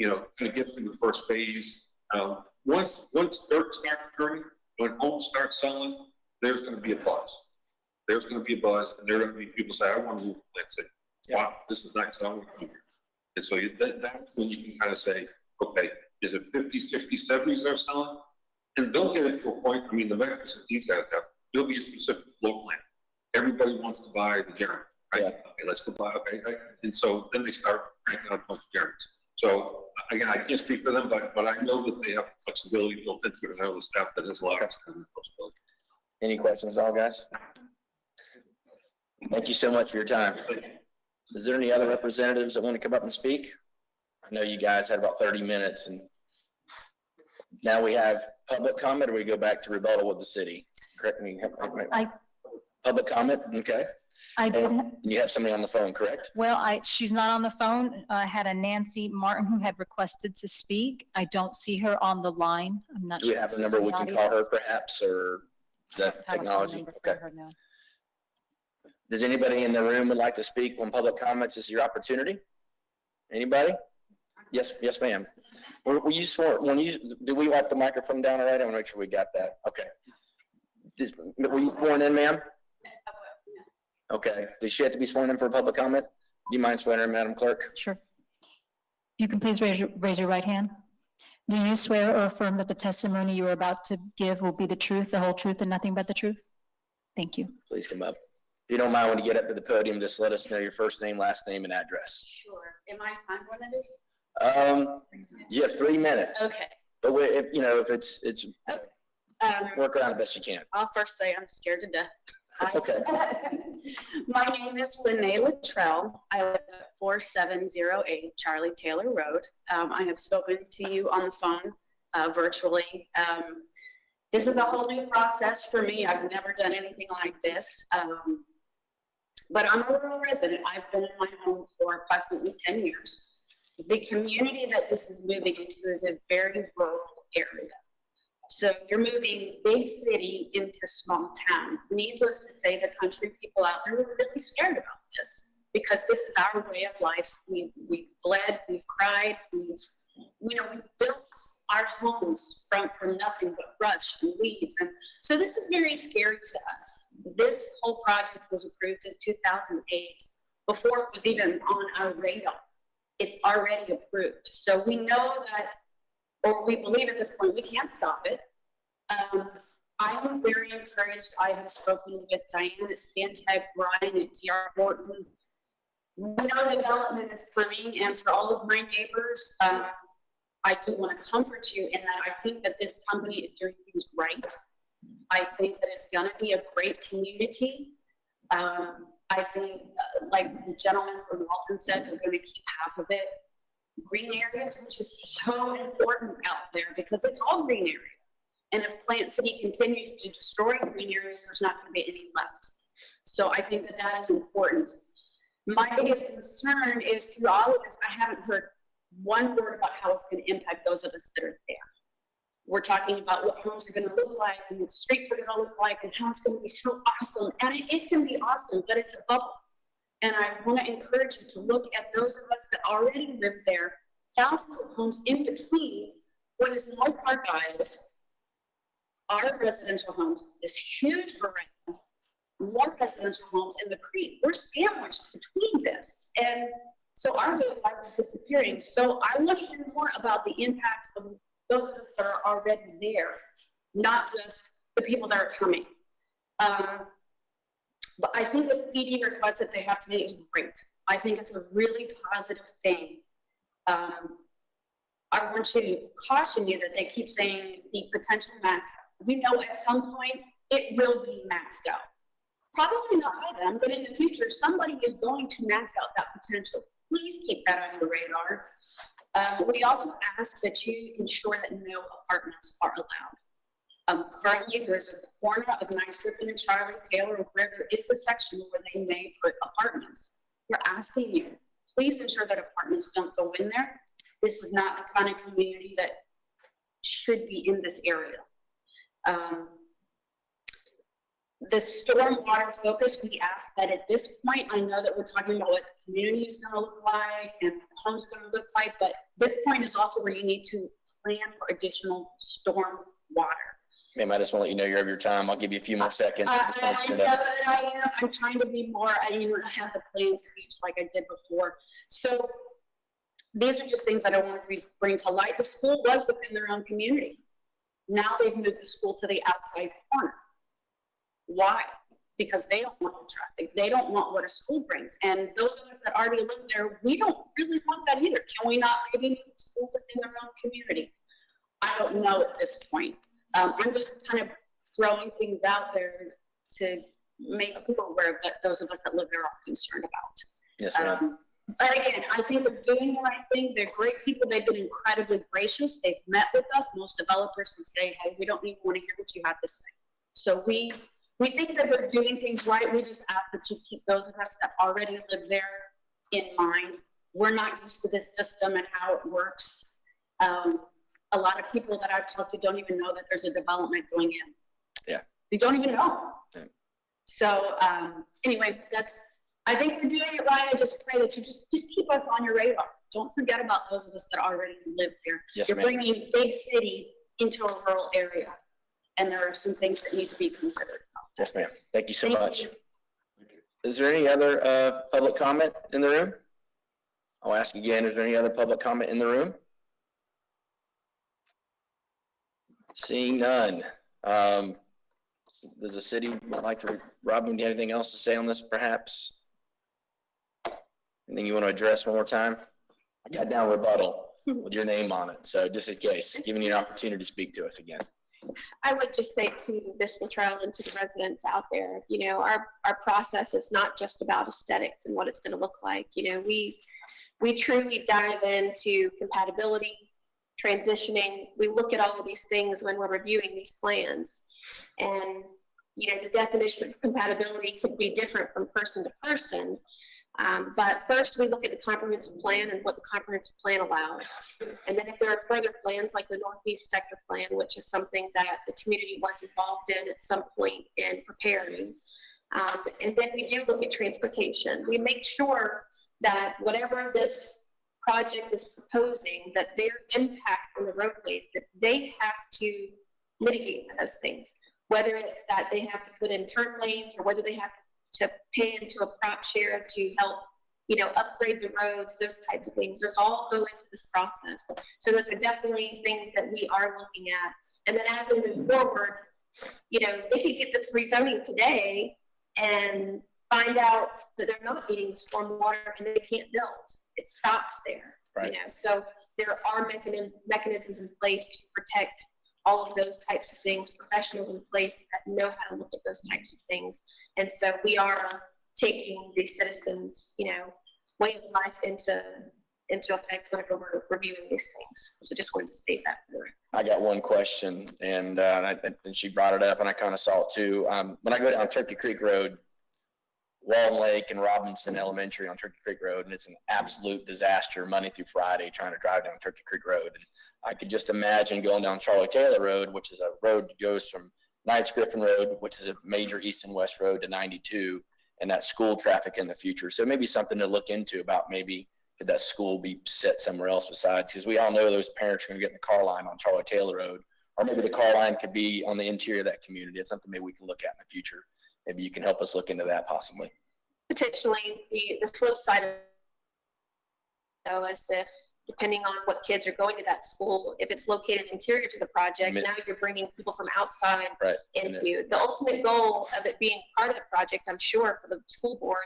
I: kind of get through the first phase. Once dirt starts turning, when homes start selling, there's going to be a buzz. There's going to be a buzz, and there are going to be people say, I want to move to Plant City. Wow, this is nice, I want to come here. And so that's when you can kind of say, okay, is it 50, 60, 70s they're selling? And they'll get it to a point, the metrics that these guys have, there'll be a specific floor plan. Everybody wants to buy the Jeremy, right? Yeah. Okay, let's go buy, okay. Right? And so then they start cranking out a bunch of Jeremys. So again, I can't speak for them, but I know that they have flexibility built into it, and I know the staff that has a lot of flexibility.
A: Any questions at all, guys? Thank you so much for your time. Is there any other representatives that want to come up and speak? I know you guys had about 30 minutes, and now we have public comment, or we go back to rebuttal with the city? Correct me. Public comment, okay.
E: I did.
A: And you have somebody on the phone, correct?
E: Well, she's not on the phone. I had a Nancy Martin who had requested to speak. I don't see her on the line. I'm not sure.
A: Do we have a number we can call her perhaps, or the technology? Okay. Does anybody in the room would like to speak when public comments is your opportunity? Anybody? Yes, ma'am. Were you sworn, did we wipe the microphone down already? I want to make sure we got that. Okay. Were you sworn in, ma'am? Okay. Does she have to be sworn in for a public comment? Do you mind swearing in, Madam Clerk?
E: Sure. You can please raise your right hand. Do you swear or affirm that the testimony you are about to give will be the truth, the whole truth, and nothing but the truth? Thank you.
A: Please come up. If you don't mind, when you get up to the podium, just let us know your first name, last name, and address.
J: Sure. Am I time limited?
A: You have 3 minutes.
J: Okay.
A: But if it's work around the best you can.
J: I'll first say I'm scared to death.
A: That's okay.
J: My name is Lene Luttrell. I live at 4708 Charlie Taylor Road. I have spoken to you on the phone virtually. This is a whole new process for me. I've never done anything like this. But I'm a rural resident. I've been in my home for approximately 10 years. The community that this is moving into is a very rural area. So you're moving big city into small town. Needless to say, the country people out there were really scared about this because this is our way of life. We've bled, we've cried, we've built our homes from nothing but brush and weeds. And so this is very scary to us. This whole project was approved in 2008 before it was even on our radar. It's already approved. So we know that, or we believe at this point, we can't stop it. I am very encouraged. I have spoken with Diane at Stantec, Brian at DR Horton. We know development is coming, and for all of my neighbors, I do want to comfort you in that I think that this company is doing things right. I think that it's going to be a great community. I think, like the gentleman from Walton said, they're going to keep half of it green areas, which is so important out there because it's all green area. And if Plant City continues to destroy green areas, there's not going to be any left. So I think that is important. My biggest concern is through all of this, I haven't heard one word about how it's going to impact those of us that are there. We're talking about what homes are going to look like and what streets are going to look like and how it's going to be so awesome. And it is going to be awesome, but it's a bubble. And I want to encourage you to look at those of us that already live there, thousands of homes in between what is no Park Isles, our residential homes, this huge variety, more residential homes in the creek. We're sandwiched between this. And so our way of life is disappearing. So I want to hear more about the impact of those of us that are already there, not just the people that are coming. But I think the PD request that they have today is great. I think it's a really positive thing. I want to caution you that they keep saying the potential max we know at some point it will be maxed out. Probably not by them, but in the future, somebody is going to max out that potential. Please keep that on your radar. We also ask that you ensure that no apartments are allowed. Currently, there's a corner of Nice Griffin and Charlie Taylor where there is a section where they may put apartments. We're asking you, please ensure that apartments don't go in there. This is not the kind of community that should be in this area. The stormwater focus, we ask that at this point, I know that we're talking about what the community is going to look like and what the homes are going to look like, but this point is also where you need to plan for additional storm water.
A: Ma'am, I just want to let you know you're over your time. I'll give you a few more seconds.
J: I know that I am. I'm trying to be more, I have the plain speech like I did before. So these are just things that I want to bring to light. The school was within their own community. Now they've moved the school to the outside corner. Why? Because they don't want the traffic. They don't want what a school brings. And those of us that already live there, we don't really want that either. Can we not maybe move the school within their own community? I don't know at this point. I'm just kind of throwing things out there to make people aware of that those of us that live there are concerned about.
A: Yes, ma'am.
J: But again, I think they're doing the right thing. They're great people. They've been incredibly gracious. They've met with us. Most developers would say, hey, we don't even want to hear what you have to say. So we think that they're doing things right. We just ask that you keep those of us that already live there in mind. We're not used to this system and how it works. A lot of people that I've talked to don't even know that there's a development going in.
A: Yeah.
J: They don't even know.
A: Yeah.
J: So anyway, I think they're doing it right. I just pray that you just keep us on your radar. Don't forget about those of us that already live there.
A: Yes,
J: You're
A: ma'am.
J: bringing big city into a rural area, and there are some things that need to be considered.
A: Yes, ma'am. Thank you so
J: Thank
A: much.
J: you.
A: Is there any other public comment in the room? I'll ask again, is there any other public comment in the room? Seeing none. Does the city like to, Robin, do you have anything else to say on this perhaps? Anything you want to address one more time? I got down rebuttal with your name on it. So just in case, giving you an opportunity to speak to us again.
F: I would just say to Ms. Luttrell and to the residents out there, our process is not just about aesthetics and what it's going to look like. We truly dive into compatibility, transitioning. We look at all of these things when we're reviewing these plans. And, the definition of compatibility could be different from person to person. But first we look at the comprehensive plan and what the comprehensive plan allows. And then if there are further plans like the Northeast Sector Plan, which is something that the community was involved in at some point in preparing. And then we do look at transportation. We make sure that whatever this project is proposing, that their impact on the roadways, that they have to mitigate those things. Whether it's that they have to put in turn lanes or whether they have to pay into a prop share to help, upgrade the roads, those types of things. Those all go into this process. So those are definitely things that we are looking at. And then as we move forward, they could get this rezoning today and find out that they're not meeting the stormwater and they can't build. It stops there.
A: Right.
F: So there are mechanisms in place to protect all of those types of things, professionals in place that know how to look at those types of things. And so we are taking the citizens, way of life into effect whenever we're reviewing these things. So just wanted to state that.
A: I got one question, and she brought it up, and I kind of saw it too. When I go down Turkey Creek Road, Wallen Lake and Robinson Elementary on Turkey Creek Road, and it's an absolute disaster Monday through Friday trying to drive down Turkey Creek Road. And I could just imagine going down Charlie Taylor Road, which is a road that goes from Knights Griffin Road, which is a major east and west road, to 92, and that school traffic in the future. So maybe something to look into about maybe could that school be set somewhere else besides, because we all know those parents are going to get in the car line on Charlie Taylor Road, or maybe the car line could be on the interior of that community. It's something maybe we can look at in the future. Maybe you can help us look into that possibly.
F: Potentially, the flip side of it is if depending on what kids are going to that school. If it's located interior to the project, now you're bringing people from outside into. The ultimate goal of it being part of the project, I'm sure, for the school board,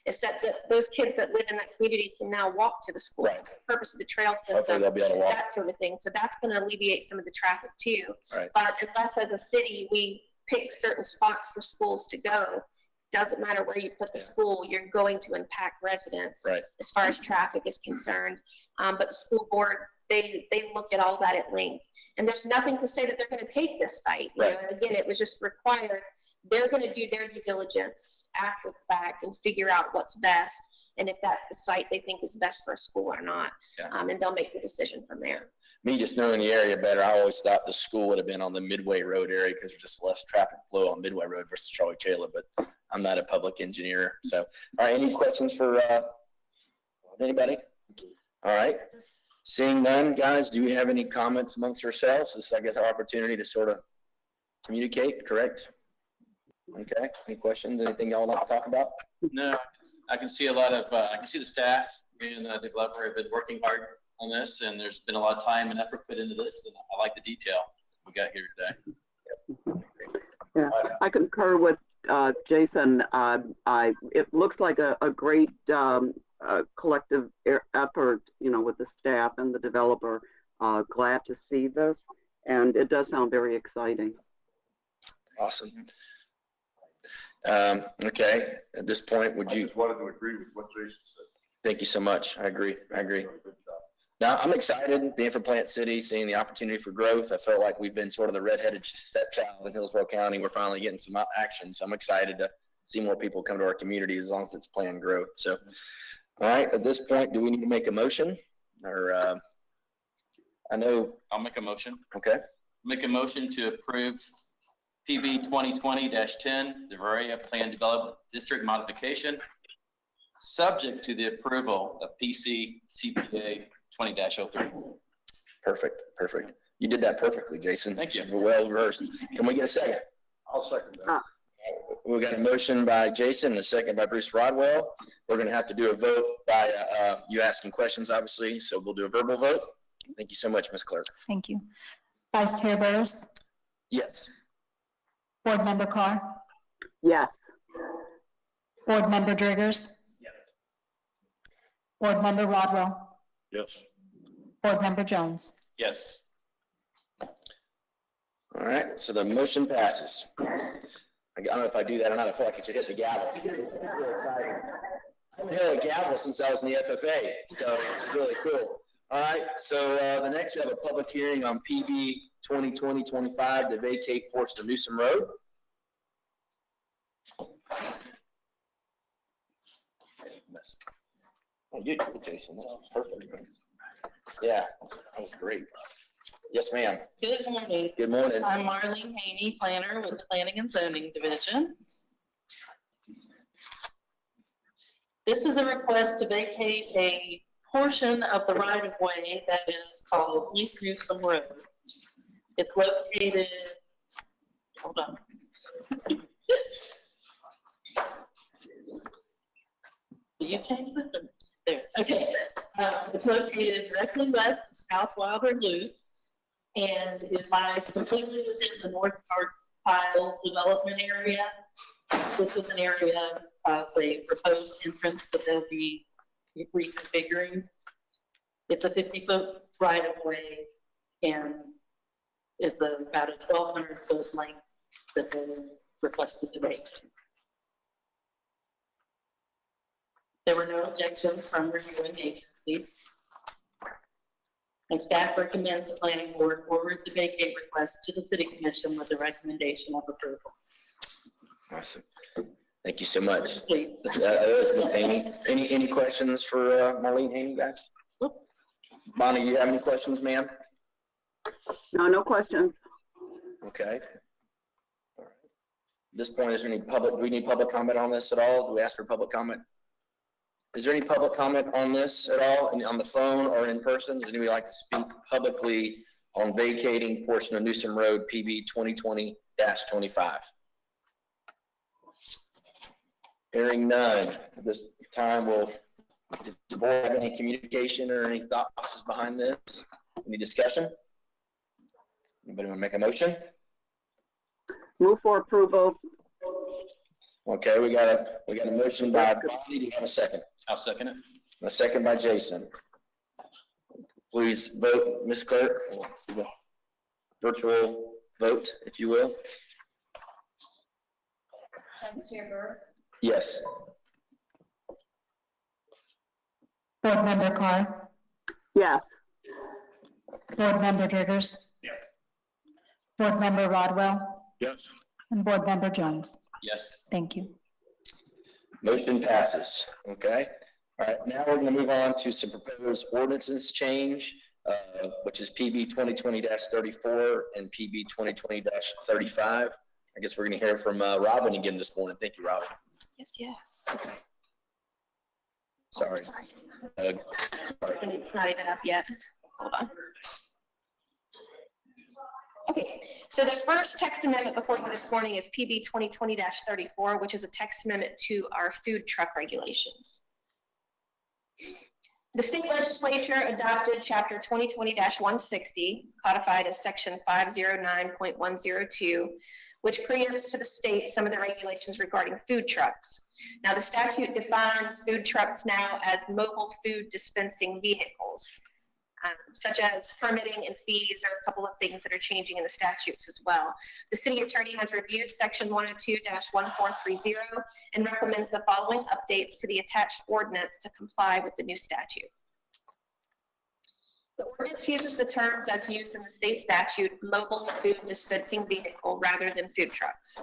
F: is that those kids that live in that community can now walk to the school. That's the purpose of the trail system,
A: they'll be able to walk.
F: that sort of thing. So that's going to alleviate some of the traffic too.
A: Right.
F: But unless as a city, we pick certain spots for schools to go, doesn't matter where you put the school, you're going to impact residents as far as traffic is concerned. But the school board, they look at all that at length. And there's nothing to say that they're going to take this site. You know, again, it was just required. They're going to do their due diligence after the fact and figure out what's best, and if that's the site they think is best for a school or not. And they'll make the decision from there.
A: Me just knowing the area better, I always thought the school would have been on the Midway Road area because there's just less traffic flow on Midway Road versus Charlie Taylor, but I'm not a public engineer. So, all right, any questions for anybody? All right. Seeing none, guys, do we have any comments amongst ourselves? This is, I guess, our opportunity to sort of communicate, correct? Okay, any questions? Anything y'all like to talk about?
K: No, I can see a lot of, I can see the staff and the developer have been working hard on this, and there's been a lot of time and effort put into this, and I like the detail we got here today.
C: Yeah, I concur with Jason. It looks like a great collective effort, you know, with the staff and the developer. Glad to see this, and it does sound very exciting.
A: Awesome. Okay, at this point, would you?
I: I just wanted to agree with what Jason said.
A: Thank you so much. I agree. Now, I'm excited being from Plant City, seeing the opportunity for growth. I felt like we've been sort of the redheaded stepchild in Hillsborough County. We're finally getting some action, so I'm excited to see more people come to our community as long as it's planned growth. So, all right, at this point, do we need to make a motion? Or I know.
K: I'll make a motion.
A: Okay.
K: Make a motion to approve PB 2020-10, the Auraria Plan Development District Modification, subject to the approval of PC CPA 20-03.
A: Perfect. You did that perfectly, Jason.
K: Thank you.
A: You're well versed. Can we get a second?
I: I'll second that.
A: We got a motion by Jason and a second by Bruce Rodwell. We're going to have to do a vote by you asking questions, obviously. So we'll do a verbal vote. Thank you so much, Ms. Clerk.
E: Thank you. Vice Chair Burris,
A: Yes.
E: Board Member Carr,
C: Yes.
E: Board Member Driggers,
K: Yes.
E: Board Member Rodwell,
I: Yes.
E: Board Member Jones.
K: Yes.
A: All right, so the motion passes. I don't know if I do that or not. I feel like I should hit the gavel. It's really exciting. I haven't hit a gavel since I was in the FFA, so it's really cool. All right, so the next we have a public hearing on PB 2020-25 to vacate portion of Newsom Road. Oh, you did, Jason. That was perfect. Yeah, that was great. Yes, ma'am.
L: Good morning.
A: Good morning.
L: I'm Marlene Haney, planner with the Planning and Zoning Division. This is a request to vacate a portion of the right-of-way that is called East Newsom Road. It's located, hold on. Do you change this? Or, there, okay. It's located directly west of South Wilder Loop, and it lies completely within the North Park Pile development area. This is an area of a proposed entrance that they'll be reconfiguring. It's a 50-foot right-of-way, and it's about a 1,200-foot length that they requested to vacate. There were no objections from reviewing agencies. And staff recommends the planning board forward the vacate request to the city commission with a recommendation of approval.
A: Awesome. Thank you so much.
L: Please.
A: Any questions for Marlene Haney, guys? Bonnie, you have any questions, ma'am?
C: No questions.
A: Okay. All right. At this point, is there any do we need public comment on this at all? Do we ask for public comment? Is there any public comment on this at all, on the phone or in person? Does anybody like to speak publicly on vacating portion of Newsom Road, PB 2020-25? Hearing none. At this time, we'll Does the board have any communication or any thought process behind this? Any discussion? Anybody want to make a motion?
C: Move for approval.
A: Okay, we got a motion by Bonnie. Do you have a second?
K: I'll second it.
A: A second by Jason. Please vote, Ms. Clerk. Virtual vote, if you will.
F: Vice Chair Burris,
A: Yes.
E: Board Member Carr,
C: Yes.
E: Board Member Driggers,
I: Yes.
E: Board Member Rodwell,
I: Yes.
E: and Board Member Jones.
K: Yes.
E: Thank you.
A: Motion passes. Okay. All right, now we're gonna move on to some proposed ordinances change, which is PB 2020-34 and PB 2020-35. I guess we're gonna hear from Robin again this morning. Thank you, Robin.
F: yes.
A: Sorry.
F: Sorry. And it's not even up yet. Hold on. Okay, so the first text amendment before you this morning is PB 2020-34, which is a text amendment to our food truck regulations. The state legislature adopted chapter 2020-160, codified as section 509.102, which preempts to the state some of the regulations regarding food trucks. Now, the statute defines food trucks now as mobile food dispensing vehicles, such as permitting and fees are a couple of things that are changing in the statutes as well. The city attorney has reviewed section 102-1430 and recommends the following updates to the attached ordinance to comply with the new statute. The ordinance uses the terms as used in the state statute, mobile food dispensing vehicle, rather than food trucks.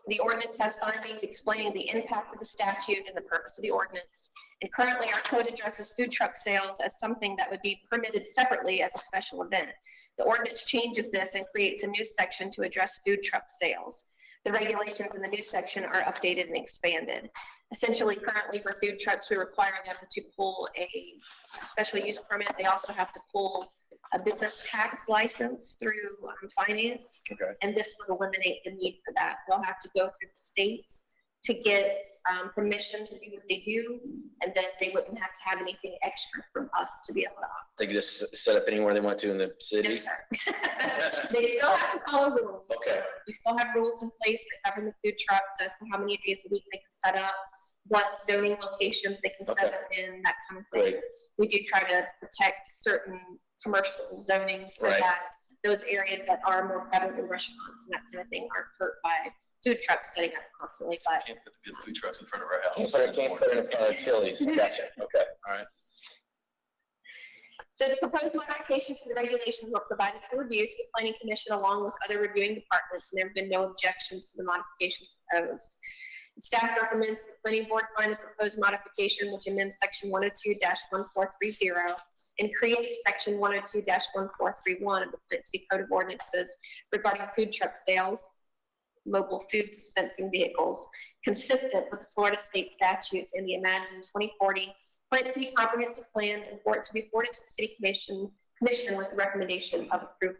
F: The ordinance has findings explaining the impact of the statute and the purpose of the ordinance. And currently, our code addresses food truck sales as something that would be permitted separately as a special event. The ordinance changes this and creates a new section to address food truck sales. The regulations in the new section are updated and expanded. Essentially, currently for food trucks, we require them to pull a special use permit. They also have to pull a business tax license through finance.
A: Okay.
F: And this would eliminate the need for that. They'll have to go through the state to get permission to do what they do, and then they wouldn't have to have anything extra from us to be able to operate.
A: They can just set up anywhere they want to in the city?
F: No, sir. They still have to follow rules.
A: Okay.
F: We still have rules in place that govern the food trucks as to how many days a week they can set up, what zoning locations they can set up in, that kind of thing.
A: Great.
F: We do try to protect certain commercial zoning so
A: Right.
F: that those areas that are more prevalent in restaurants and that kind of thing aren't hurt by food trucks setting up constantly. But
K: Can't put the good food trucks in front of our house.
A: Can't put it in front of Chili's. Gotcha. Okay, all right.
F: so the proposed modifications to the regulations were provided for review to the Planning Commission along with other reviewing departments, and there have been no objections to the modifications proposed. Staff recommends the planning board find the proposed modification, which amends section 102-1430 and creates section 102-1431 of the Flint City Code of Ordinances regarding food truck sales, mobile food dispensing vehicles, consistent with the Florida state statutes and the imagined 2040 Flint City Comprehensive Plan, and for it to be forwarded to the City Commission with the recommendation of approval.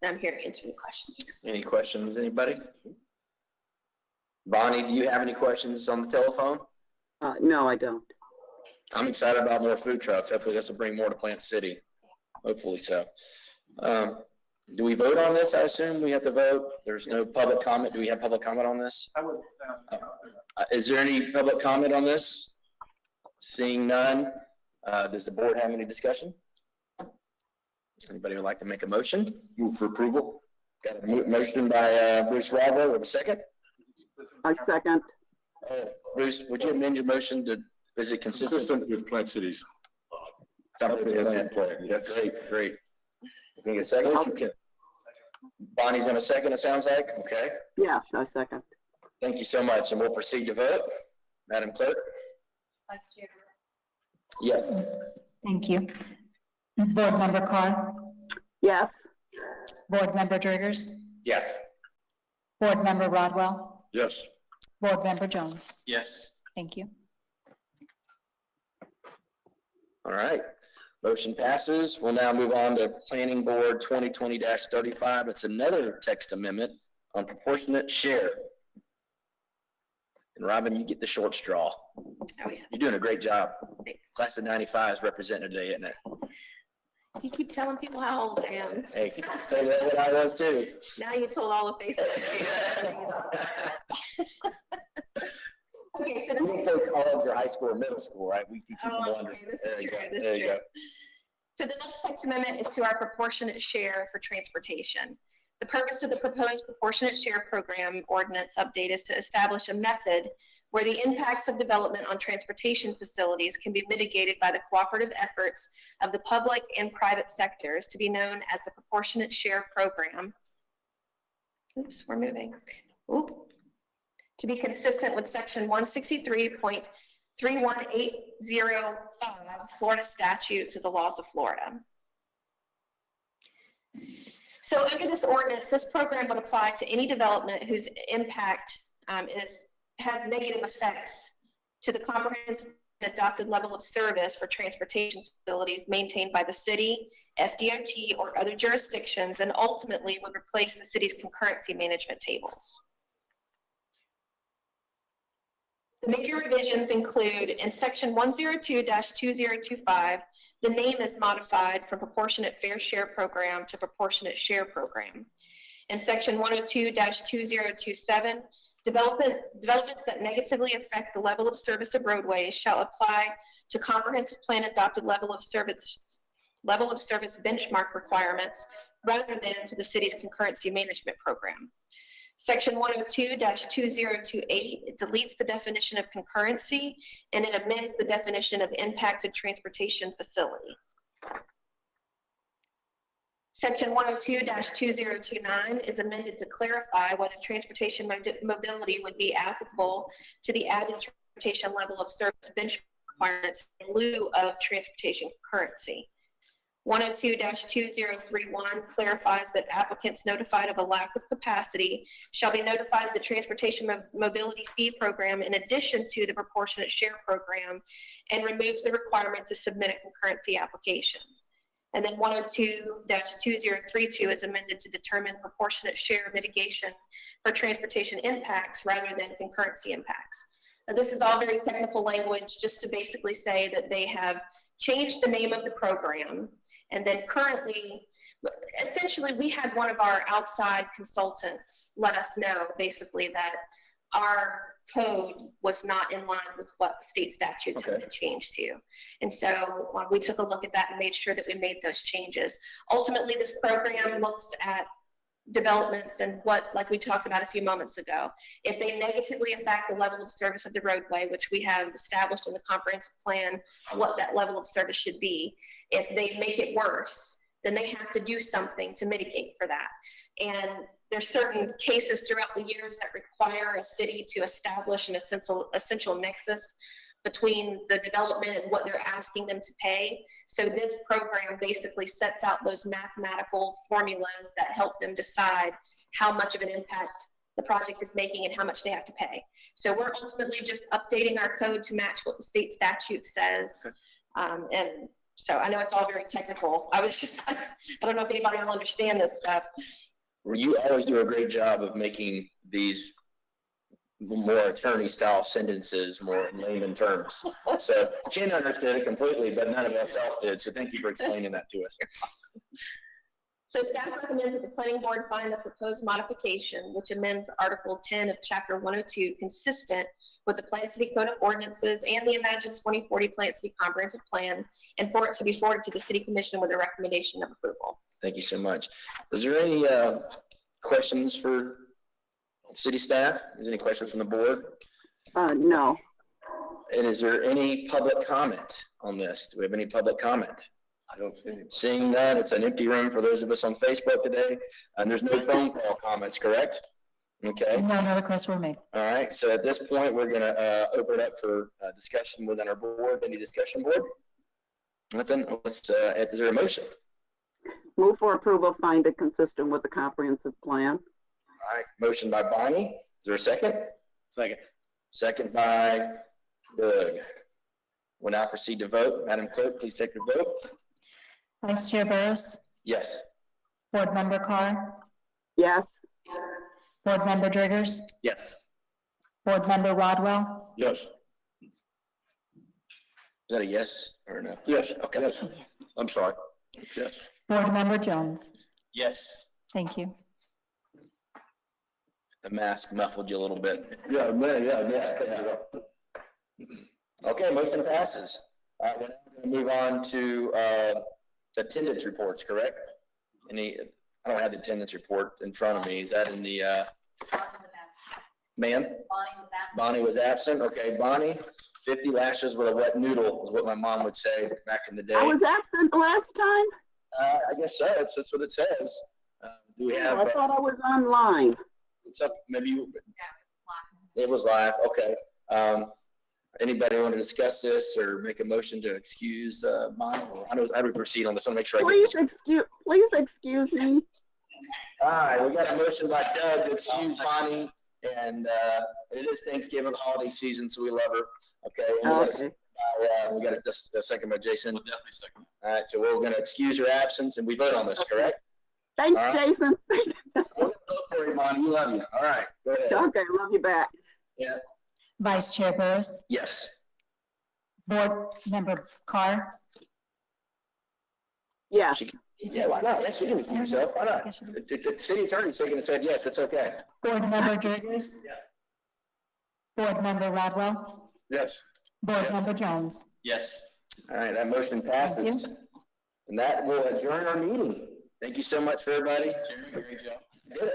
F: And I'm here to answer any questions.
A: Any questions, anybody? Bonnie, do you have any questions on the telephone?
C: No, I don't.
A: I'm excited about more food trucks. Hopefully this will bring more to Plant City. Hopefully so. Do we vote on this? I assume we have to vote. There's no public comment. Do we have public comment on this? Is there any public comment on this? Seeing none, does the board have any discussion? Anybody would like to make a motion?
I: Move for approval.
A: Got a motion by Bruce Bravo. With a second?
C: I second.
A: Bruce, would you amend your motion to, is it consistent?
I: Consistent with Plant City's.
A: Plan. Yeah, great. Can you get a second? Bonnie's on a second, it sounds like. Okay.
C: Yes, I second.
A: Thank you so much, and we'll proceed to vote. Madam Clerk?
F: Vice Chair.
A: Yes.
E: Thank you. Board Member Carr,
C: Yes.
E: Board Member Driggers,
A: Yes.
E: Board Member Rodwell,
I: Yes.
E: Board Member Jones.
K: Yes.
E: Thank you.
A: All right. Motion passes. We'll now move on to Planning Board 2020-35. It's another text amendment on proportionate share. And Robin, you get the short straw.
F: Oh, yeah.
A: You're doing a great job. Class of 95 is represented today, isn't it?
F: You keep telling people how old I am.
A: Hey, tell you what I was too.
F: Now you told all of Facebook. Okay, so
A: You didn't say college or high school or middle school, right? We can keep them
F: oh,
A: under.
F: okay, this
A: There
F: is
A: you
F: true.
A: go.
F: This
A: There
F: is
A: you
F: true.
A: go.
F: So the next text amendment is to our proportionate share for transportation. The purpose of the proposed proportionate share program ordinance update is to establish a method where the impacts of development on transportation facilities can be mitigated by the cooperative efforts of the public and private sectors, to be known as the proportionate share program. Oops, we're moving. Oop. To be consistent with section 163.31805 Florida statutes of the laws of Florida. So under this ordinance, this program would apply to any development whose impact has negative effects to the comprehensive adopted level of service for transportation facilities maintained by the city, FDOT, or other jurisdictions, and ultimately would replace the city's concurrency management tables. The major revisions include in section 102-2025, the name is modified from proportionate fair share program to proportionate share program. In section 102-2027, developments that negatively affect the level of service of roadways shall apply to comprehensive plan adopted level of service benchmark requirements rather than to the city's concurrency management program. Section 102-2028, it deletes the definition of concurrency and it amends the definition of impacted transportation facility. Section 102-2029 is amended to clarify whether transportation mobility would be applicable to the added transportation level of service benchmark requirements in lieu of transportation concurrency. 102-2031 clarifies that applicants notified of a lack of capacity shall be notified of the transportation mobility fee program in addition to the proportionate share program and removes the requirement to submit a concurrency application. And then 102-2032 is amended to determine proportionate share mitigation for transportation impacts rather than concurrency impacts. Now, this is all very technical language just to basically say that they have changed the name of the program. And then currently, essentially, we had one of our outside consultants let us know basically that our code was not in line with what state statutes have been changed to. And so we took a look at that and made sure that we made those changes. Ultimately, this program looks at developments and what, like we talked about a few moments ago, if they negatively affect the level of service of the roadway, which we have established in the comprehensive plan, what that level of service should be, if they make it worse, then they have to do something to mitigate for that. And there's certain cases throughout the years that require a city to establish an essential nexus between the development and what they're asking them to pay. So this program basically sets out those mathematical formulas that help them decide how much of an impact the project is making and how much they have to pay. So we're ultimately just updating our code to match what the state statute says. And so I know it's all very technical. I was just, I don't know if anybody will understand this stuff.
A: Well, you always do a great job of making these more attorney-style sentences more in layman terms. So Jen understood it completely, but none of us else did. So thank you for explaining that to us.
F: So staff recommends that the planning board find the proposed modification, which amends Article 10 of Chapter 102, consistent with the Plant City Code of Ordinances and the Imagine 2040 Plant City Comprehensive Plan, and for it to be forwarded to the City Commission with a recommendation of approval.
A: Thank you so much. Is there any questions for city staff? Is there any questions from the board?
C: No.
A: And is there any public comment on this? Do we have any public comment? I don't see any. Seeing that, it's an empty room for those of us on Facebook today, and there's no phone call comments, correct? Okay.
E: No requests were made.
A: All right. So at this point, we're going to open it up for discussion within our board. Any discussion, board? Nothing. Let's. Is there a motion?
C: Move for approval, find it consistent with the comprehensive plan.
A: All right. Motion by Bonnie. Is there a second? Second. Second by Doug. We'll now proceed to vote. Madam Clerk, please take the vote.
E: Vice Chair Burris,
A: Yes.
E: Board Member Carr,
C: Yes.
E: Board Member Driggers,
A: Yes.
E: Board Member Rodwell,
I: Yes.
A: that a yes or a no?
I: Yes,
A: Okay.
I: yes. I'm sorry. Yes.
E: Board Member Jones?
K: Yes.
E: Thank you.
A: The mask muffled you a little bit.
I: Yeah, man, yeah.
A: Okay, motion passes. All right, we're now going to move on to attendance reports, correct? I don't have the attendance report in front of me. Is that in the, ma'am? Bonnie was absent. Okay, Bonnie, 50 lashes with a wet noodle is what my mom would say back in the day.
C: I was absent the last time?
A: I guess so. That's what it says. Do we have?
C: I thought I was online.
A: It's up, maybe you. It was live. Okay. Anybody want to discuss this or make a motion to excuse Bonnie? How do we proceed on this? I want to make sure I get
C: Please excuse me.
A: All right, we got a motion by Doug to excuse Bonnie, and it is Thanksgiving holiday season, so we love her. Okay. We got a second by Jason.
K: We'll definitely second.
A: All right, so we're going to excuse her absence, and we vote on this, correct?
C: Thanks,
A: right.
C: Jason.
A: Sorry, Bonnie, we love you. All right, go ahead.
C: Okay, love you back.
A: Yeah.
E: Vice Chair Burris?
A: Yes.
E: Board Member Carr?
C: Yes.
A: Yeah, why not? Yes, you can excuse yourself. Why not? The city attorney's shaking his head, yes, it's okay.
E: Board Member Driggers?
I: Yes.
E: Board Member Rodwell?
I: Yes.
E: Board Member Jones?
K: Yes.
A: All right, that motion passes. And that will adjourn our meeting. Thank you so much for everybody.
K: Jerry, great job.
A: Did it.